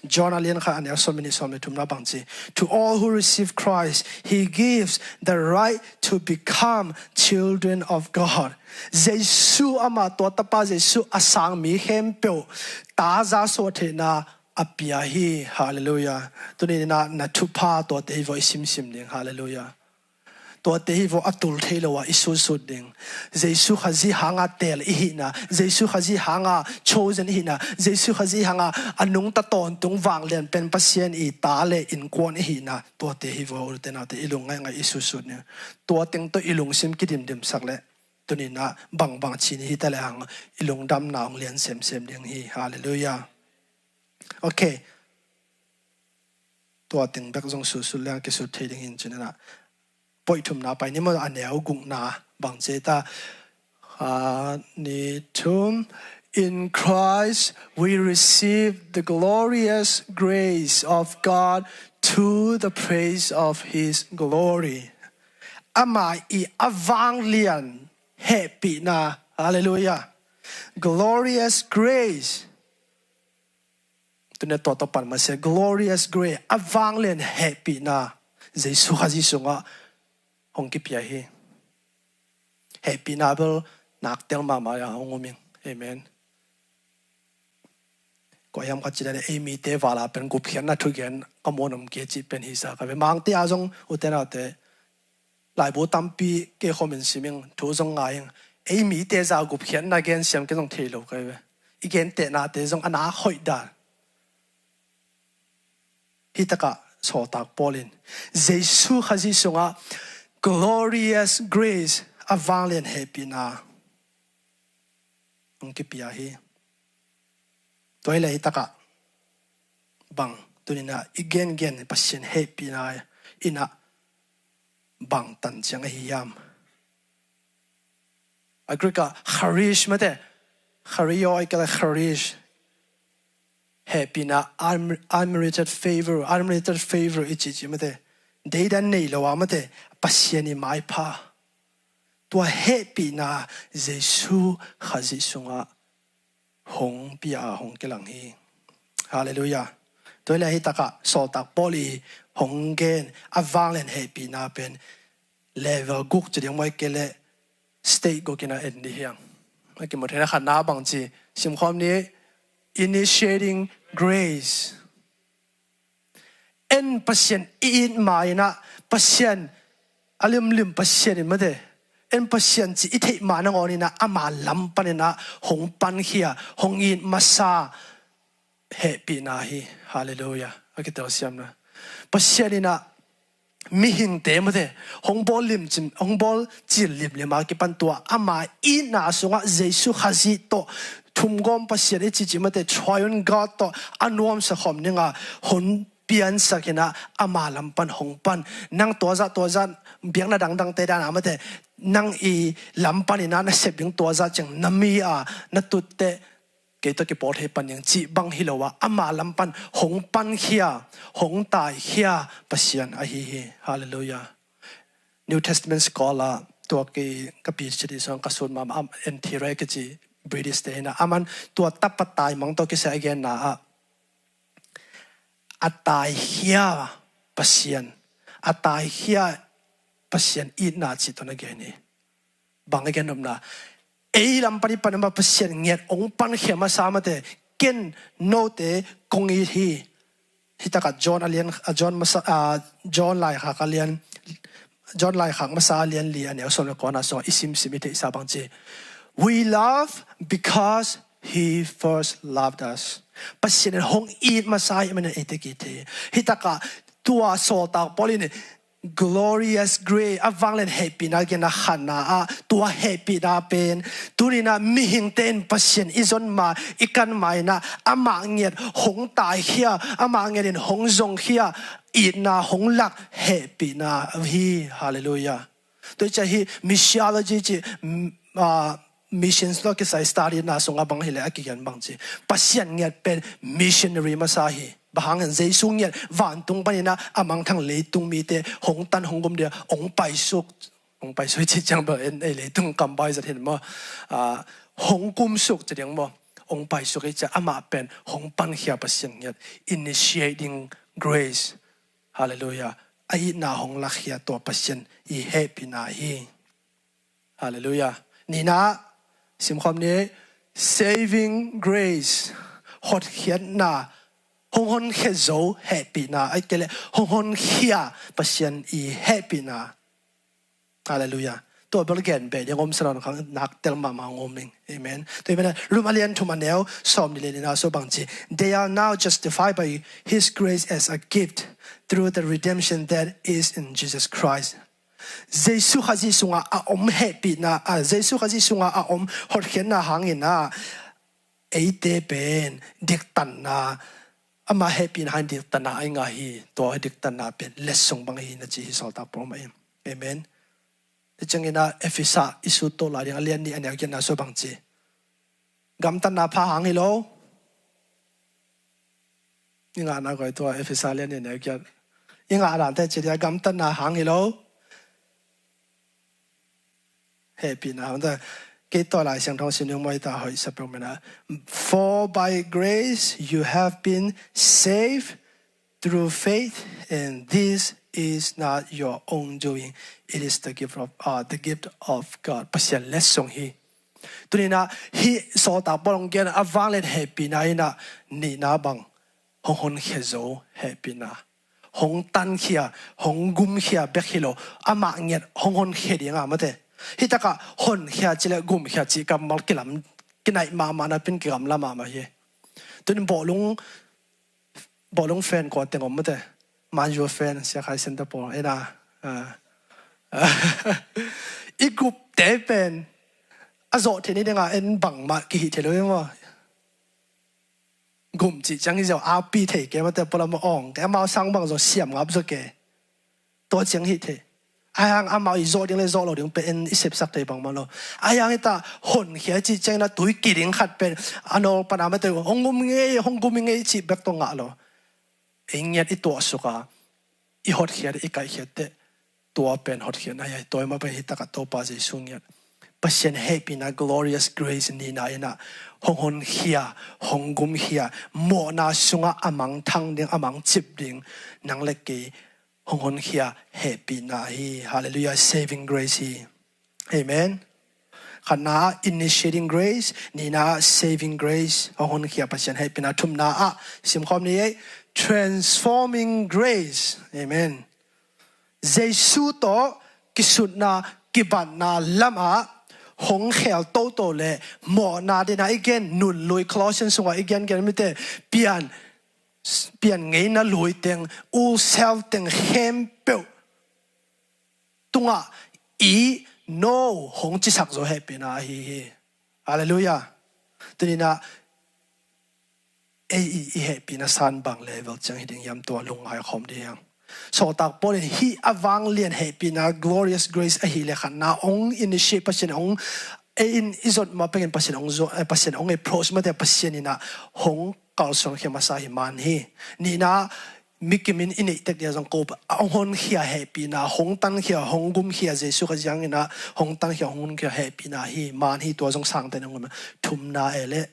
John alian kha ania so many tumna bangchi to all who receive Christ he gives the right to become children of God Jesu ama to tapa Jesu asang mi hempel ta za so the na apia hi hallelujah tuni na thupa to te voi sim ding hallelujah to te vo atul theilowa isu ding Jesu khazi hanga tel hi na Jesu khazi hanga chosen hi na Jesu khazi hanga anung ta ton tung wang len pen pasien I ta le in kon hi na to te vo te na te ilung nga isu ne to teng to ilung sim kidim dim sakle tuni na bang chin hi ta le hang ilung dam na ong len sem ding hi hallelujah okay to teng bek jong su lang ke su theding in china poi thum na pai ni mo aneu gung na bang che ta ni thum in Christ we receive the glorious grace of God to the praise of his glory ama I avang lian happy na hallelujah glorious grace tune to pan ma se glorious grace avang lian happy na Jesu khazi sunga hong ki pia hi happy na bel nak tel ma ya ngoming amen ko yam kha chile emi te wala pen gup khian na thu gen amonam ke chi pen hi sa ka be mang te azong utena te lai bo tampi ke khomen siming thu zong ngai emi te za gup khian na gen siam ke jong thelo ka be igen te na te jong ana hoi da hi taka so tak polin Jesu khazi sunga glorious grace avalian happy na ongki pia hi toile hitaka bang tunina igen pasien happy na ina bang tan chang hi yam agrika kharish mate khariyo ikala kharish happy na unmerited favor ichi mate deidan nei lawa mate pasiani mai pha tua happy na Jesu khazi sunga hong pia hong kelang hi hallelujah toila hi taka so tak poli hong gen avalen happy na pen level guk chiding mai kele state go kina endi hiang ki mo thena khana bang chi sim khom ni initiating grace en pasien in maina pasien alim pasien made en pasien chi ithei mana ngoni na ama lam panena hong pan khia hong in masa happy na hi hallelujah akito siam na pasien ina mi hing te made hong bol lim chim hong bol chil lim le ma ki pan tua ama ina sunga Jesu khazi to thum gom pasien chi chi mate triune God to anuam sa khom ninga hon pian sakina ama lam pan hong pan nang to za biang na dang te dan amate nang I lam pan ina na seping to za cheng nami a na tutte ke to ki por he pan yang chi bang hilowa ama lam pan hong pan khia hong tai khia pasien a hi hallelujah New Testament scholar to ke kapi chidi song kasun mam am entire ke chi British te na aman to tapatai mang to ke sa again na atai khia pasien atai khia pasien I na chi to na ge ni bang again na ei lam pani panama pasien nget ong pan khema samate ken no te kong I hi hitaka John alian John lai ha kalian John lai khang masa lian li an son ko na so isim simite sa bang chi we love because he first loved us pasien hong eat masai man etikite hitaka tua so ta polin glorious grace avanglen happy na gena khana a tua happy da pen turina mi hing ten pasien izon ma ikan mai na ama nget hong tai khia ama nget in hong zong khia it na hong lak happy na hi hallelujah to cha hi missiology chi missions lo ke sai study na songa bang hile akian bang chi pasien nget pen missionary masahi bahang an zai sung nget van tung panina amang thang le tung mi te hong tan hong gom dia ong pai suk chi chang ba en le tung kam bai za hen mo hong kum suk chi ding mo ong pai suk ai cha ama pen hong pan khia pasien nget initiating grace hallelujah ai na hong la khia to pasien I happy na hi hallelujah ni na sim khom ni saving grace hot khian na hong hon khe zo happy na ai kele hong hon khia pasien I happy na hallelujah to bel gen be yang om saron khang nak tel ma ma ngoming amen to bena lumalian to manel som ni le na so bangchi they are now justified by his grace as a gift through the redemption that is in Jesus Christ Jesus khazi sunga a om happy na a Jesus khazi sunga a om hot khen na hangin na eite pen dik tan na ama happy na dik tan na ai nga hi to dik tan na pen lesong bang hi na chi sol ta prom amen changina efisa isu to la yang alian ni an yak na so bang chi gam tan na pha hang hi lo inga na ko to efisa lian ni yak inga ran te chi gam tan na hang hi lo happy na da ke to lai sang thong sin yong mai ta hoi sa pro mena for by grace you have been saved through faith and this is not your own doing it is the gift of God pasien lesson hi tunina hi so ta bolong gen avanglet happy na ina ni na bang hong hon khezo happy na hong tan khia hong gum khia bekhilo ama nget hong hon khedinga mate hitaka hon khia chile gum khia chi kam mal kilam kinai ma na pin kiram lama ma hi tun bolong fan ko tengom mate man your fan sia khai Singapore ena igup te pen azo theni denga en bang ma ki hi thelo mo gum chi chang jo a pi the ke ma te pola mo ong ke ma sang bang zo siam ngap zo ke to chang hi the ayang ama I zo ding le zo lo ding pe en isep sak te bang ma lo ayang ita hon khia chi chang na tui ki ding khat pen ano pa na ma te hong gum nge chi bek to nga lo engya I to suka I hot khia I kai khia te to pen hot khia na ya toy ma pe hitaka to pa je sungya pasien happy na glorious grace ni na ina hong hon khia hong gum khia mo na sunga amang thang ding amang chip ding nang le ke hong hon khia happy na hi hallelujah saving grace hi amen khana initiating grace ni na saving grace hong hon khia pasien happy na thum na a sim khom ni transforming grace amen Jesus to kisut na kiban na lama hong khel to le mo na de na again nun lui Colossians wa again gen mite pian ngei na lui teng u self teng hempel tunga I no hong chi sak zo happy na hi hallelujah tunina I happy na san bang level chang hiding yam to lung hai khom de yang so tak pon hi awang lian happy na glorious grace a hi le khan na ong initiate pasien ong in izot ma pengen pasien ong zo pasien ong approach ma te pasien ina hong kal song he masa hi man hi ni na mikimin in tek dia jong ko ong hon khia happy na hong tan khia hong gum khia jesu ka jang ina hong tan khia hong khia happy na hi man hi to jong sang te nong thum na ele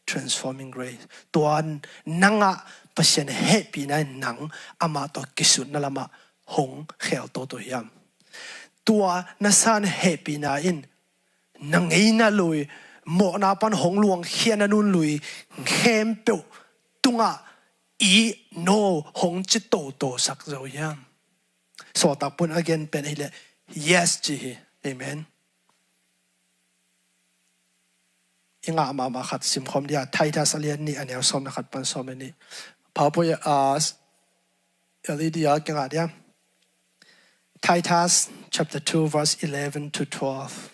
transforming grace tuan nanga pasien happy na nang ama to kisut na lama hong khel to yam tua nasan happy na in nang ina lui mo na pan hong luang khian nun lui khem pe tunga I no hong chi to sak zo yam so tak pun again pen hi le yes chi hi amen inga ma khat sim khom dia Titus alian ni anel som na khat pan som ni papo ya as elidia kenga dia Titus chapter 2 verse 11 to 12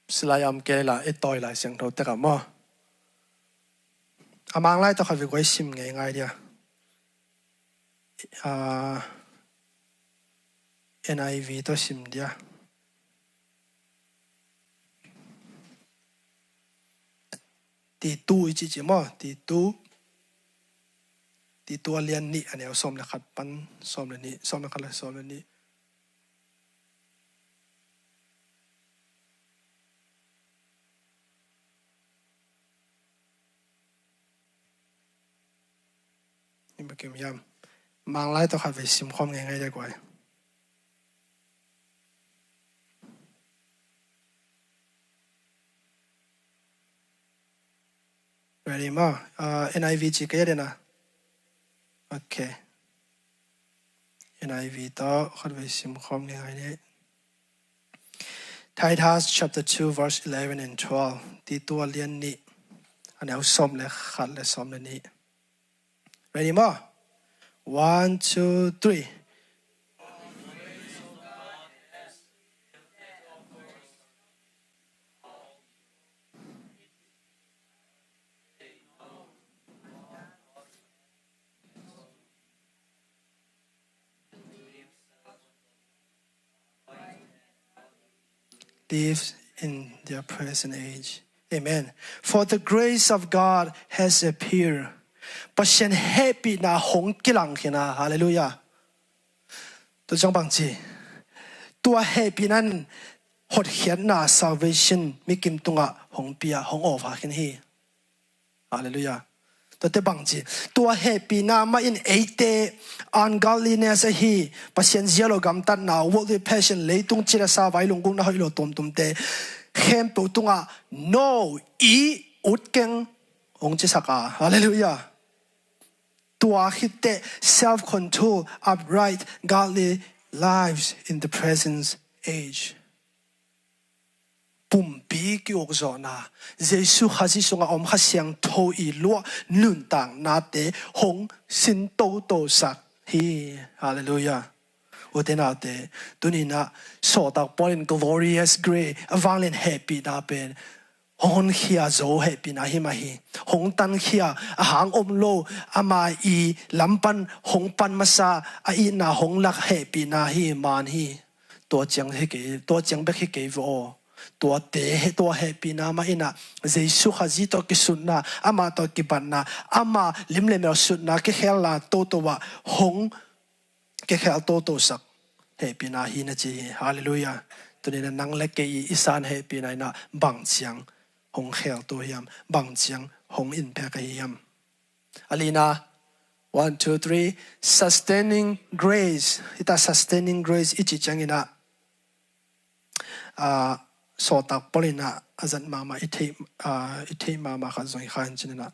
Silayam ke la itoi lai siang tho te ka mo amang lai to khat vi koi sim ngai ngai dia NIV to sim dia ti tu chi mo ti tu alian ni anel som la khat pan som la ni som la khat la som la ni ni ma kem yam mang lai to khat vi sim khom ngai ngai da kwai ready mo NIV chi ke de na okay NIV to khat vi sim khom ngai ngai ni Titus chapter 2 verse 11 and 12 ti tu alian ni anel som le khat le som la ni ready mo 1 2 3 lives in their present age. Amen. For the grace of God has appeared. Pasien happy na hong kilang kina. Hallelujah. To jang bang chi. Tua happy nan hot hian na salvation mikim tunga hong pia hong over kin hi. Hallelujah. Te bang chi tua happy na ma in ate ungodliness a hi pasien zelo gam tan na worldly passion leitung chira sa vai lung kung na hoilo tom te hem pu tunga no I utkeng ong chi saka hallelujah tua hitte self control upright godly lives in the present age bùm bí ki ok zo na Giêsu khasi sunga om khasiang tho I lua nun tang na te hong sin to to sak hi hallelujah utena te tunina so tak polin glorious gray avalin happy na pen hong khia zo happy na hi ma hi hong tan khia a hang om lo ama I lampan hong pan masa a I na hong lak happy na hi man hi to chang he ke to chang be he ke vo tua te tua happy na ma ina Giêsu khazi to ki sunna ama to ki banna ama limle me sunna ke khela to to wa hong ke khel to sak happy na hi na chi hallelujah tunina nang le ke isan happy na na bang chiang hong khel to yam bang chiang hong in pe ka yam alina 1 2 3 sustaining grace ita sustaining grace ichi changina so tak polina azan mama ite mama kha zoi khan chinina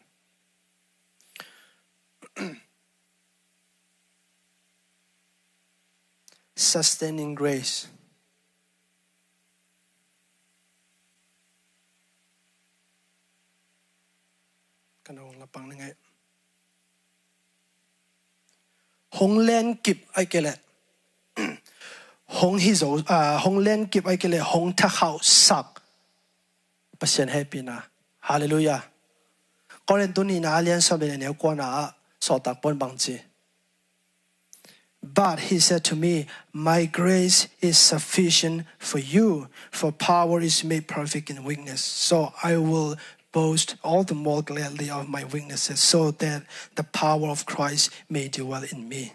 sustaining grace kanong lapang ngai hong len kip ai kele hong hi zo hong len kip ai kele hong tha khau sak pasien happy na hallelujah koren tuni na alian sabe ne ko na so tak pon bang chi but he said to me my grace is sufficient for you for power is made perfect in weakness so I will boast all the more gladly of my weaknesses so that the power of Christ may dwell in me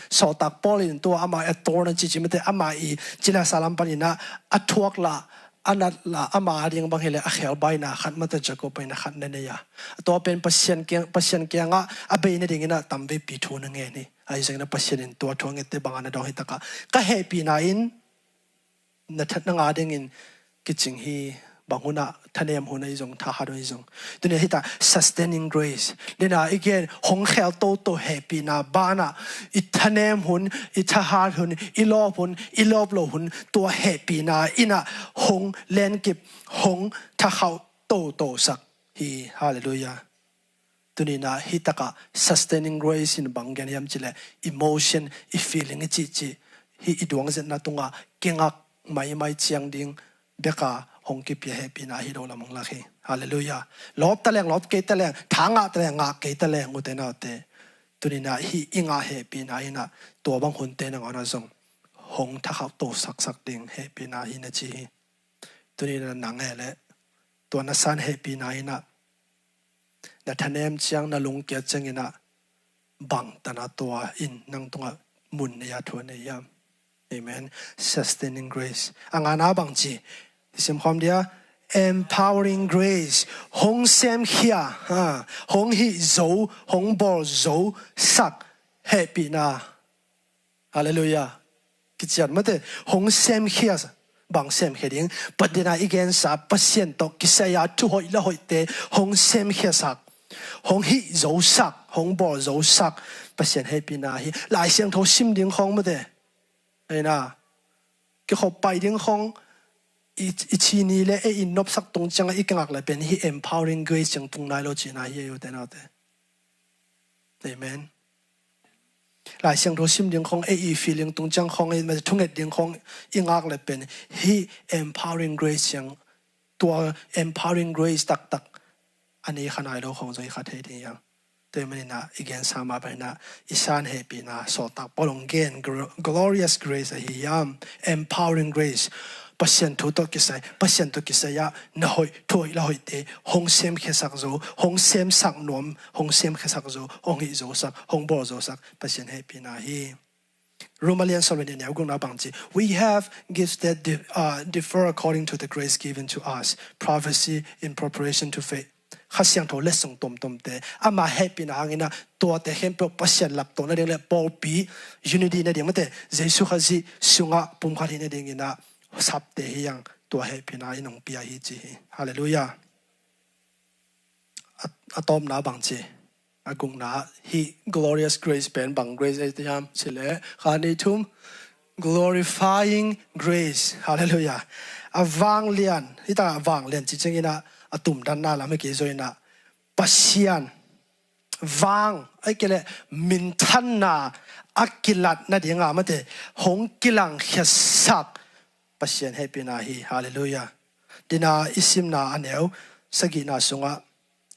so tak polin to ama atorna chi chimete ama I chila salam panina athuak la anat la ama ring bang hele a khel bai na khat mata jaco pai na khat ne ne ya to pen pasien ke nga abe ne ding na tambe pi thu na nge ni ai jeng na pasien in to thong ete bang na do hitaka ka happy na in na that na nga ding in kiching hi บางคนท่านเอ็มหุ่นไอ้จงท่าหาด้วยจงตัวนี้ที่ตา sustaining grace เนี่ยนะอีกอย่างหงเขลโตแฮปปี้นะบ้านะอีท่านเอ็มหุ่นอีท่าหาหุ่นอีลอบหุ่นอีลอบโลหุ่นตัวแฮปปี้นะอีน่ะหงเล่นกิบหงท่าเขาโตสักฮีฮาเลลูยาตัวนี้นะฮิตากะ sustaining grace in บางอย่างยามจิเล emotion อี feeling จีฮีอีดวงเจนะตรงเก่งอักไม่เชียงดิ่งเบกาหงกิบเฮปีนะฮิโรละมังลักฮีฮาเลลูยาลบตะแลงลบเกตะแลงทางตะแลงเกตะแลงอุเตนะเตตัวนี้นะฮีอิงเฮปีนะฮินะตัวบางคนเตนะงอนะซงหงถ้าเขาโตสักดิ่งเฮปีนะฮินะจีตัวนี้นะหนังเลยตัวนัสันเฮปีนะฮินะแต่ท่านเอ็มเชียงน่ะลงเกียรติจังนะบังตนาตัวอินนั่งตรงมุนในยาทวนในยาม Amen sustaining grace อ่างานาบังจีสิมความเดีย empowering grace หงเซมเขียหงฮิโซหงบอลโซสักเฮปีนาฮาเลลูยากิจการมาเตหงเซมเขียบางเซมเขียดิ้งปัจจุบันอีกแกนสับเปอร์เซ็นต์ตกิสยาทุหอยละหอยเตหงเซมเขียสักหงฮิโซสักหงบอลโซสักเปอร์เซ็นต์เฮปีนาฮิหลายเสียงโทซิมดิ้งของมาเตไอ้น่ะก็เขาไปดิ้งของอีชีนี้เลยอินนบสักตรงจังอีกงักเลยเป็นฮี empowering grace จังตรงนั้นเราจีน่าเยอะแต่น่าเตะ Amen หลายเสียงโทซิมดิ้งของอี feeling ตรงจังของมันทุ่งเอ็ดดิ้งของอีงักเลยเป็นฮี empowering grace จังตัว empowering grace ตักอันนี้ขนาดเราของใจขัดให้ดีอย่างตัวมันนะอีกอย่างสามารถเป็นนะอิสานเฮปีนะสอตักปลงเกน glorious grace ฮิยาม empowering grace ปัจจัยทุกกิจปัจจัยทุกกิจยาน่าหอยถอยละหอยเตะหงเซมเขสักโจหงเซมสักนวมหงเซมเขสักโจหงฮิโจสักหงบอโจสักปัจจัยเฮปีนะฮีRomanian Slovenianยาวกุณาบังจี we have gifts that differ according to the grace given to us prophecy in preparation to faithข้าเสียงโทเลส่งตมเตะอามาเฮปีนะงี้นะตัวเตะเห็นเปล่าปัจจัยหลับตัวนั่นเองเลยปอปี unity นั่นเองมันเตะเจสุข้าจีสุงะปุ่มข้าที่นั่นเองงี้นะสับเตะยังตัวเฮปีนะอินองปีอาฮิจีฮาเลลูยาอะตอมนาบังจีอากุงนาฮี glorious grace เป็นบัง grace ไอ้ที่ยามเฉลยข้านี้ทุ่ม glorifying grace ฮาเลลูยาอาวางเลียนที่ตาอาวางเลียนจริงๆนะอตุ่มด้านหน้าเราไม่กี่ส่วนนะปัสยันวางไอ้เกลมินทันนาอักกิลัดนั่นเองอ่ะมันเถอะหงกิลังเขสักปัสยันให้เป็นอาฮีฮาเลลูยาดินาอิสิมนาอันเอวสกินาสุงะ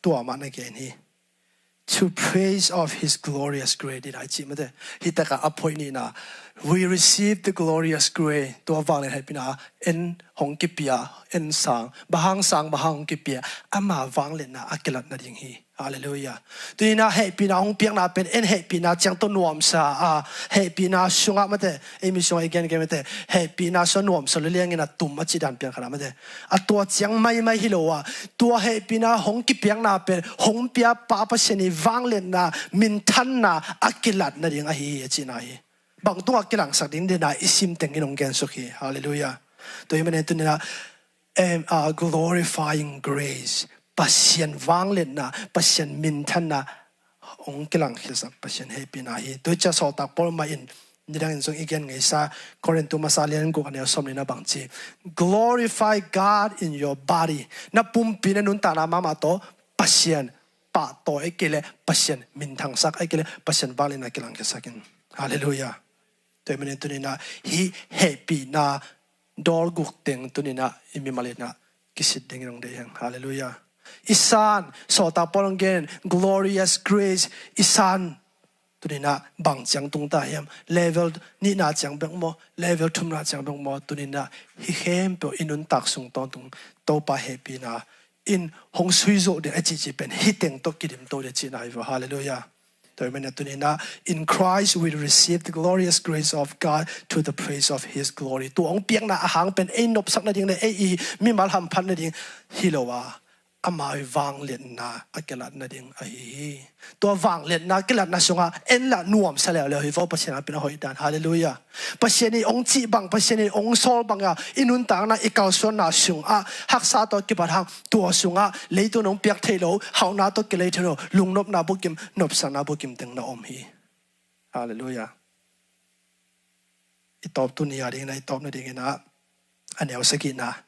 ตัวมันในเกณฑ์นี้ to praise of His glorious grace ดินาจิมันเถอะฮิตะกะอภัยนี่นะ we receive the glorious grace ตัววางเลยให้เป็นอาเอ็นหงกิเปียเอ็นสังบะฮังสังบะฮังกิเปียอามาวางเลยนะอักกิลัดนั่นเองฮีฮาเลลูยาตัวนี้นะเฮปีนาหงเปียงนาเป็นเอ็นเฮปีนาจังต้นนวมซาเฮปีนาสุงะมันเถอะเอมิสุงะอีกอย่างมันเถอะเฮปีนาส่วนนวมส่วนเลี้ยงนะตุ่มมาจีดันเปียงขนาดมันเถอะตัวจังไม่ฮิโลตัวเฮปีนาหงกิเปียงนาเป็นหงเปียปาปะเชนีวางเลยนะมินทันนาอักกิลัดนั่นเองฮีจีนาฮีบางตัวกิลังสักดินเดน่าอิสิมเต็งกินองแกนสุขีฮาเลลูยาตัวนี้มันเนี่ยตัวนี้นะ glorifying grace ปัสยันวางเล่นนะปัสยันมินทันนะองกิลังคิดสักปัสยันเฮปีนาฮีตัวจะสอตักปอลมาอินนี่ดังส่งอีกอย่างไงซะคอรินตุมาซาเลียนกูกันเนี่ยสมเลยนะบางที glorify God in your body นับปุ่มปีนนุนตานามาโตปัสยันปะโตไอ้เกลปัสยันมินทังสักไอ้เกลปัสยันวางเล่นนะกิลังคิดสักินฮาเลลูยาตัวมันเนี่ยตัวนี้นะฮีเฮปีนาดอลกุกเต็งตัวนี้นะอิมิมาเลนะกิสิดเด้งลงเดียงฮาเลลูยาอิสานสอตาปองเกน glorious grace อิสานตัวนี้นะบางจังตรงตาเฮียม level นี่น่าจังเบงโม level ทุ่มน่าจังเบงโมตัวนี้นะฮิเฮมเปออินุนตักส่งตอนตรงโตปาเฮปีนาอินหงสุยโจเดอจิเป็นฮิเต็งตกิดิมโตเดจินาฮาเลลูยาตัวมันตัวนี้นะ in Christ we receive the glorious grace of God to the praise of His glory ตัวองค์เปียงนะอาหารเป็นไอ้นบสักนั่นเองเลยไอ้มีมาลหัมพันนั่นเองฮิโลวา amai wang len na akelat na ding ai to wang len na kelat na sunga en la nuam sa le hi vo pasien apina hoi dan hallelujah pasien ni ong chi bang pasien ni ong sol bang ya inun tang na ikaw son na sunga haksa to ki barhang to sunga leito nong piak thelo hauna to ke leito lungnop na bukim nop sana bukim teng na om hi hallelujah itop tu ni ari na itop na ding na anel sakina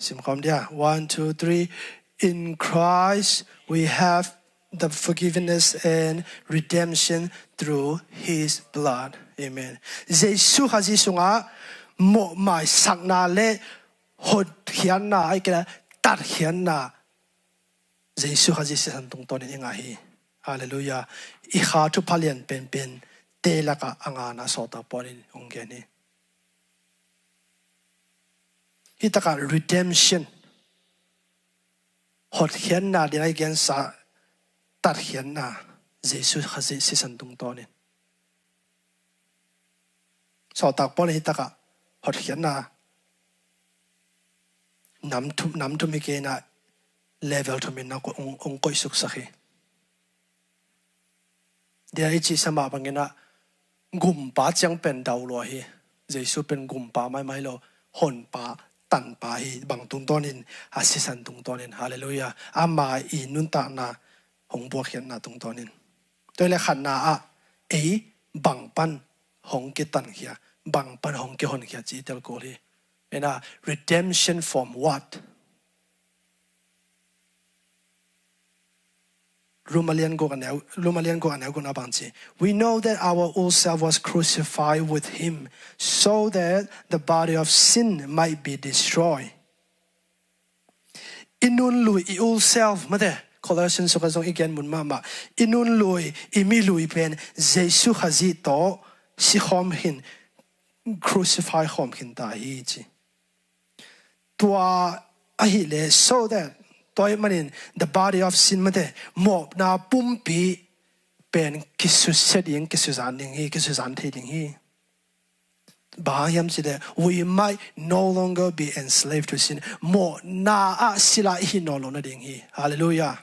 Simkhom dia 1 2 3 in Christ we have the forgiveness and redemption through his blood amen Jesus haji sunga mo mai sakna le hot hian na ai kala tar hian na Jesus haji san tung ton ni ngai hallelujah I kha tu phalian pen pen te laka anga na sota porin ongeni Itaka redemption hot hian na dina again sa tar hian na Jesus khazi si santung tonin so tak pon itaka hot hian na nam tu mi ke na level to min na ko ong koi suk sakhi dia ichi sama bangena gumpa chang pen daw lo hi Jesus pen gumpa mai lo hon pa tan pa hi bang tung tonin asisan tung tonin hallelujah ama I nun ta na hong bo khian na tung tonin toile khan na a bang pan hong ki tan khia bang pan hong ki hon khia chi tel ko li ena redemption from what Romalian go anel go na bangchi we know that our old self was crucified with him so that the body of sin might be destroyed inun lui I old self mate Colossians so kazong again mun mama inun lui imi lui pen Jesus hazi to si hom hin crucify hom hin ta hi chi tua ahi le so that toy manin the body of sin mate mo na pumpi pen kisu setting kisu zanding hi kisu zanding hi bahayam side we might no longer be enslaved to sin mo na a sila hi no lo na ding hi hallelujah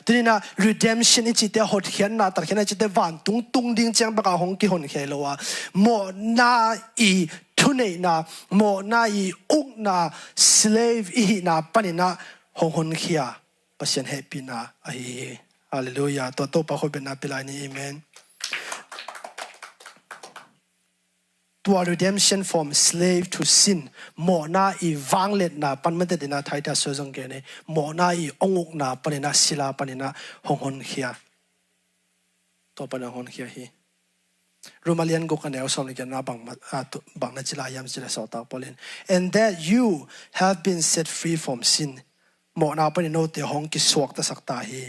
Tinina redemption ichite hot hian na tar hian ichite van tung ding chang baka hong ki hon khelo wa mo na I thunei na mo na I uk na slave I na panina hong hon khia pasien happy na ai hallelujah to pa ko bena pilai ni amen to redemption from slave to sin mo na I wanglet na panmate dina thaita sojong ge ne mo na I onguk na panina sila panina hong hon khia to pana hon khia hi Romalian go kanel som ge na bang na chila yam chila so ta polin and that you have been set free from sin mo na pa ni no te hong ki suak ta sakta hi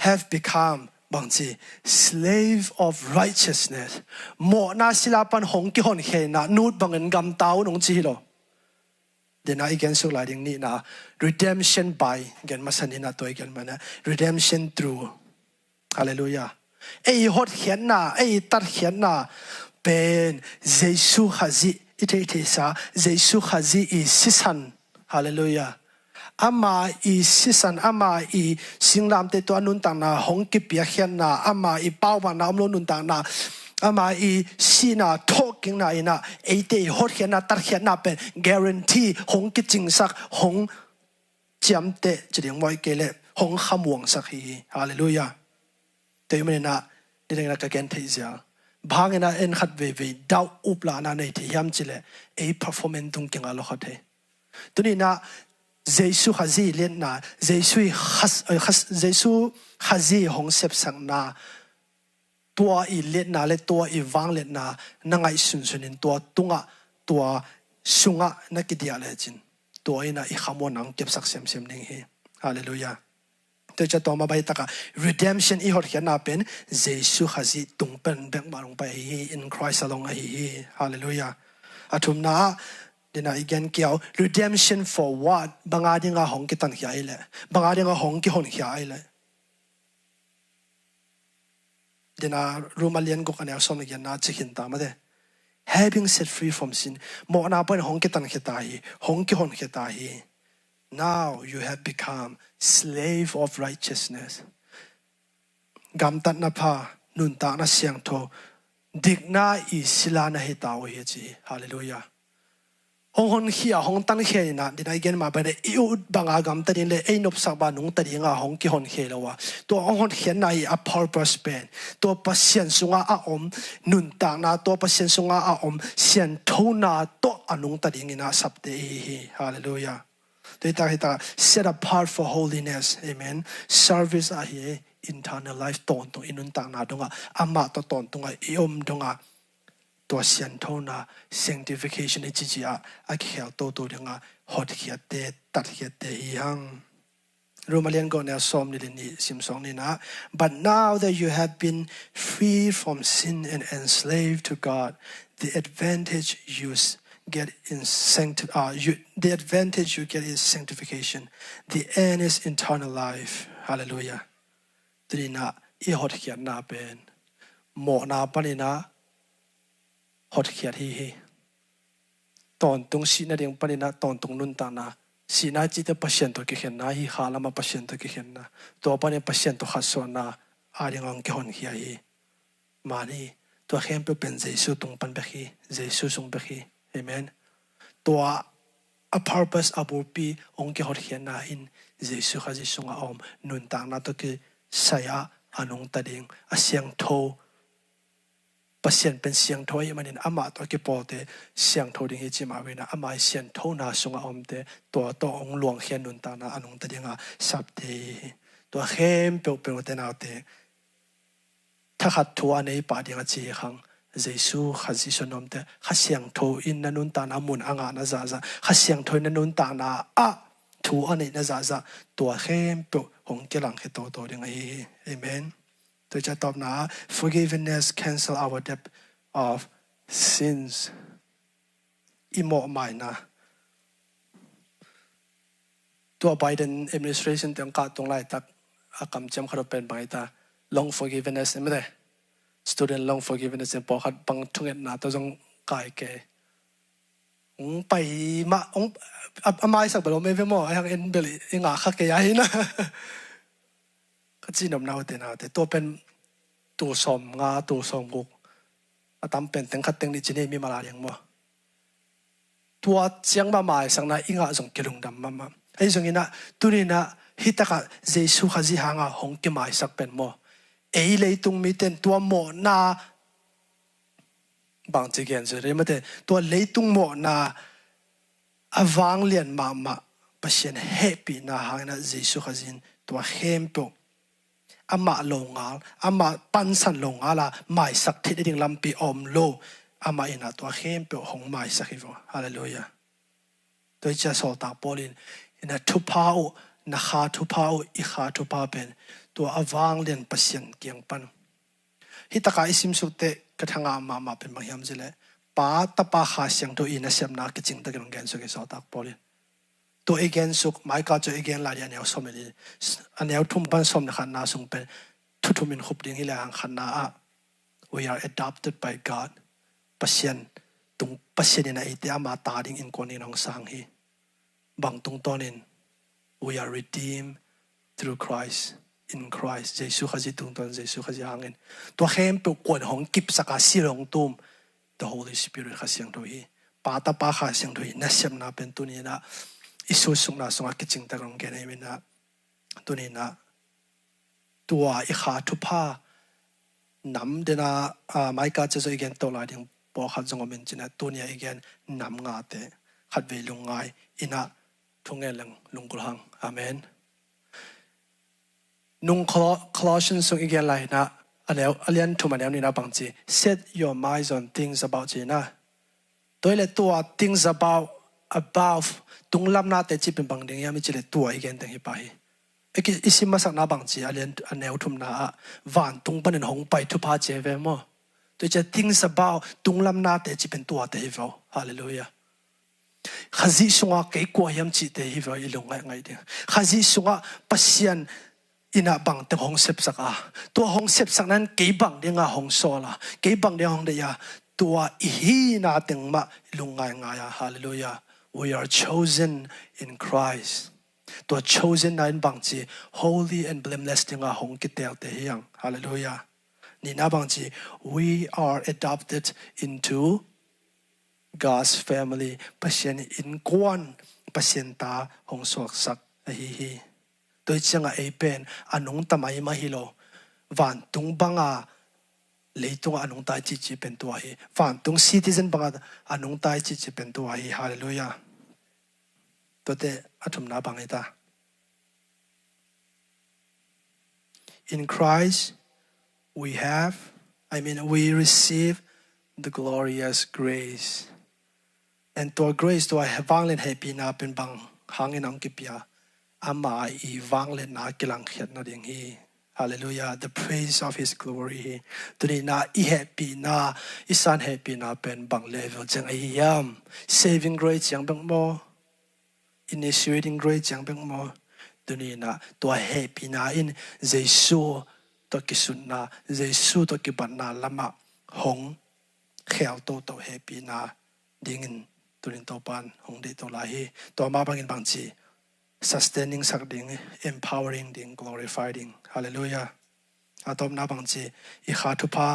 have become bangchi slave of righteousness mo na sila pan hong ki hon he na nut bangen gam tau nong chi lo dena again so la ding ni na redemption by gen masani na to again mana redemption through hallelujah hot hian na tar hian na pen Jesus hazi ite sa Jesus hazi I sisan hallelujah ama I sisan ama I singlam te to anun tang na hong ki pia hian na ama I pau ba na amlo nun tang na ama I sina talking na ina ate hot hian na tar hian na pen guarantee hong ki ching sak hong chiam te chring moi ke le hong kham wang sak hi hallelujah te me na ding na ka ken thei ja bhangena en khat ve dau upla na nei thi yam chile performance tung kenga lo khathe tuni na Jesus hazi len na Jesus hazi hong sep sang na tua I len na le tua I wang len na nangai sun sunin tua tunga tua sunga na kidia le chin tua ina I khamon ang kep sak sem ning hi hallelujah to cha to ma bai taka redemption I hot hian na pen Jesus hazi tung pen bek marung pai hi in Christ along hi hallelujah atum na dina again kiao redemption for what banga dinga hong ki tan hiai le banga dinga hong ki hon hiai le dina Romalian go kanel som again na chihin ta ma de having set free from sin mo na pan hong ki tan hitai hong ki hon hitai Now you have become slave of righteousness. Gam tat na pa nun ta na siang tho dik na I sila na hi tao hi chi. Hallelujah. Hong hon hi a hong tan he na din again ma ba de iu banga gam ta din le ei nop sak ba nung ta ding a hong ki hon he lo wa to hong hon hian na I a purpose pen to pasien sunga a om nun ta na to pasien sunga a om sian tho na to anung ta ding ina sap te hi. Hallelujah. To set apart for holiness. Amen. Service a hi internal life ton to inun ta na donga ama to ton tunga iom donga to sian tho na sanctification chi chi a khel to dinga hot khiat te tat khiat te hi hang Romalian go na som ni sim song ni na. But now that you have been freed from sin and enslaved to God, the advantage you get in the advantage you get is sanctification. The end is eternal life. Hallelujah. Trina I hot khiat na pen mo na panina hot khiat hi ton tung si na ding panina ton tung nun ta na si na chi te pasien to ki khen na hi hala ma pasien to ki khen na to pa ne pasien to khaso na a ring ang ki hon hi ai mani to khem pe pen jesu tung pan be hi jesu sung be hi. Amen. To a purpose abu pi ong ki hot hian na in jesu khaji sunga om nun ta na to ki saya anong ta ding a siang tho pasien pen siang tho I manin ama to ki po te siang tho ding hi chi ma we na ama siang tho na sunga om te to ong luang hian nun ta na anong ta dinga sap te to hem pe te na te tha khat thu anei pa ding a chi khang jesu khazi sonom te khasiang tho in nanun ta na mun anga na za za khasiang tho nanun ta na a thu anei na za za to hem pe hong ke lang he to ding ai. Amen. To cha top na forgiveness cancel our debt of sins imo mai na to Biden administration teng ka tong lai tak akam cham kharo pen bai ta long forgiveness emre student long forgiveness en po khat pang thunget na to jong kai ke ong pai ma ong amai sak balo me ve mo hang en beli inga kha ke ya hi na ka chi nom na te to pen tu som nga tu som guk atam pen teng khat teng ni chine mi mala yang mo tua chiang ma mai sang na inga jong kelung dam ma ai jong ina turina hitaka jesu khaji hanga hong ke mai sak pen mo ei leitung mi ten tua mo na bang chi gen re ma te tua leitung mo na awang lian ma pasien happy na hangna jesu khajin tua hempo ama longal ama pansan longala mai sak thit ding lampi om lo ama ina tua hempo hong mai sakhivo. Hallelujah. To cha so ta polin ina thu pau na kha thu pau I kha thu pa pen to awang len pasien kiang pan hitaka isim sute kathanga ma pen mangyam jile pa tapa kha siang to ina sem na ke ching ta gen gen so ke so tak polin to again suk mai ka cho again la ya ne someli aneu thum pan som na khan na sung pen thu thu min khup ding ila ang khan na a we are adopted by God pasien tung pasien ina ite ama ta ding in konin ong sang hi bang tung tonin we are redeemed through Christ. In Christ, Jesu khaji tung ton Jesu khaji hangin. To hem pe kon hong kip saka silong tum the Holy Spirit khasiang to hi. Pa ta pa khasiang to hi na sem na pen tu ni na isu sung na sung a kiching ta rong gen ai na tu ni na tua I kha thu pa nam de na mai ka che so again to la ding po khat jong men china tu ni again nam nga te khat ve lungai ina thungel lang lungkul hang. Amen. Nung Colossians sung again lai na anel alian thu manel ni na bangchi set your minds on things about jina toilet tua things about above tung lam na te chi pin bang ding ya mi chile tua again teng hi pa hi eki isim masak na bangchi alian anel thum na van tung panen hong pai thu pa che ve mo to cha things about tung lam na te chi pin tua te hi vo. Hallelujah. Khazi sunga ke ko yam chi te hi vo ilung ngai ding khazi sunga pasian ina bang te hong sep saka to hong sep sak nan ke bang dinga hong sola ke bang de hong de ya tua hi na teng ma lungai nga ya. Hallelujah. We are chosen in Christ. ตัว chosen นั้นบางที holy and blameless ที่งาหงกิเตลเตียง hallelujah นี่นะบางที we are adopted into God's family ประเสนอินกวนประเสนตาหงสวกสักฮีโดยจังไอเป็นอันนงตามายมาฮิโลวันตุงบังอาเลยตุงอันนงตายจีเป็นตัวฮีวันตุง citizen บังอาอันนงตายจีเป็นตัวฮี hallelujah ตัวเตอธุมนาบังไอตา In Christ we receive the glorious grace and ตัว grace ตัววางเล่นให้ปีนาเป็นบางหางin อังกิปยาอามาอีวางเล่นนากิลังเขียนนาเดียงฮี Hallelujah the praise of His glory ตัวนี้นาอีเฮปีนาอีสันเฮปีนาเป็นบาง level จังไอยาม saving grace จังเป็นโม initiating grace จังเป็นโมตัวนี้นะตัวเฮปีนาอินเยซูตัวกิสุนนาเยซูตัวกิบันนาละมะหงเขียวตัวเฮปีนาดิ่งตัวนี้ตัวปันหงดีตัวลายตัวมาบังอินบางจี sustaining สักดิ่ง empowering ดิ่ง glorifying hallelujah อาตอมนาบางจีอีขาทุพา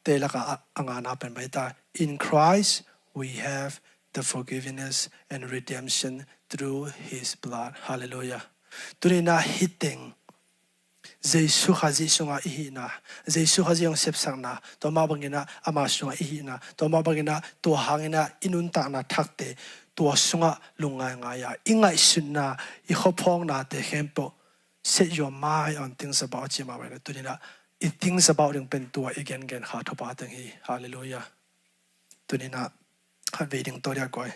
เตลักอ่างานาเป็นไปได้ in Christ we have the forgiveness and redemption through His blood hallelujah ตัวนี้นะฮิตติ้งเยซูข้าจิสุงาอีหินะเยซูข้าจิยองเสพสังนะตัวมาบังเงินะอามาสุงาอีหินะตัวมาบังเงินะตัวหางเงินะอินุนตานะทักเตตัวสุงาลุงไงไงยาอิงไงสุนนะอีขพองนะเตเข้มโป set your mind on things about จิมาไว้เลยตัวนี้นะ it things about ยังเป็นตัว again หาทุบาตังฮี hallelujah ตัวนี้นะขัดเวดิ่งตัวเดียวก่อน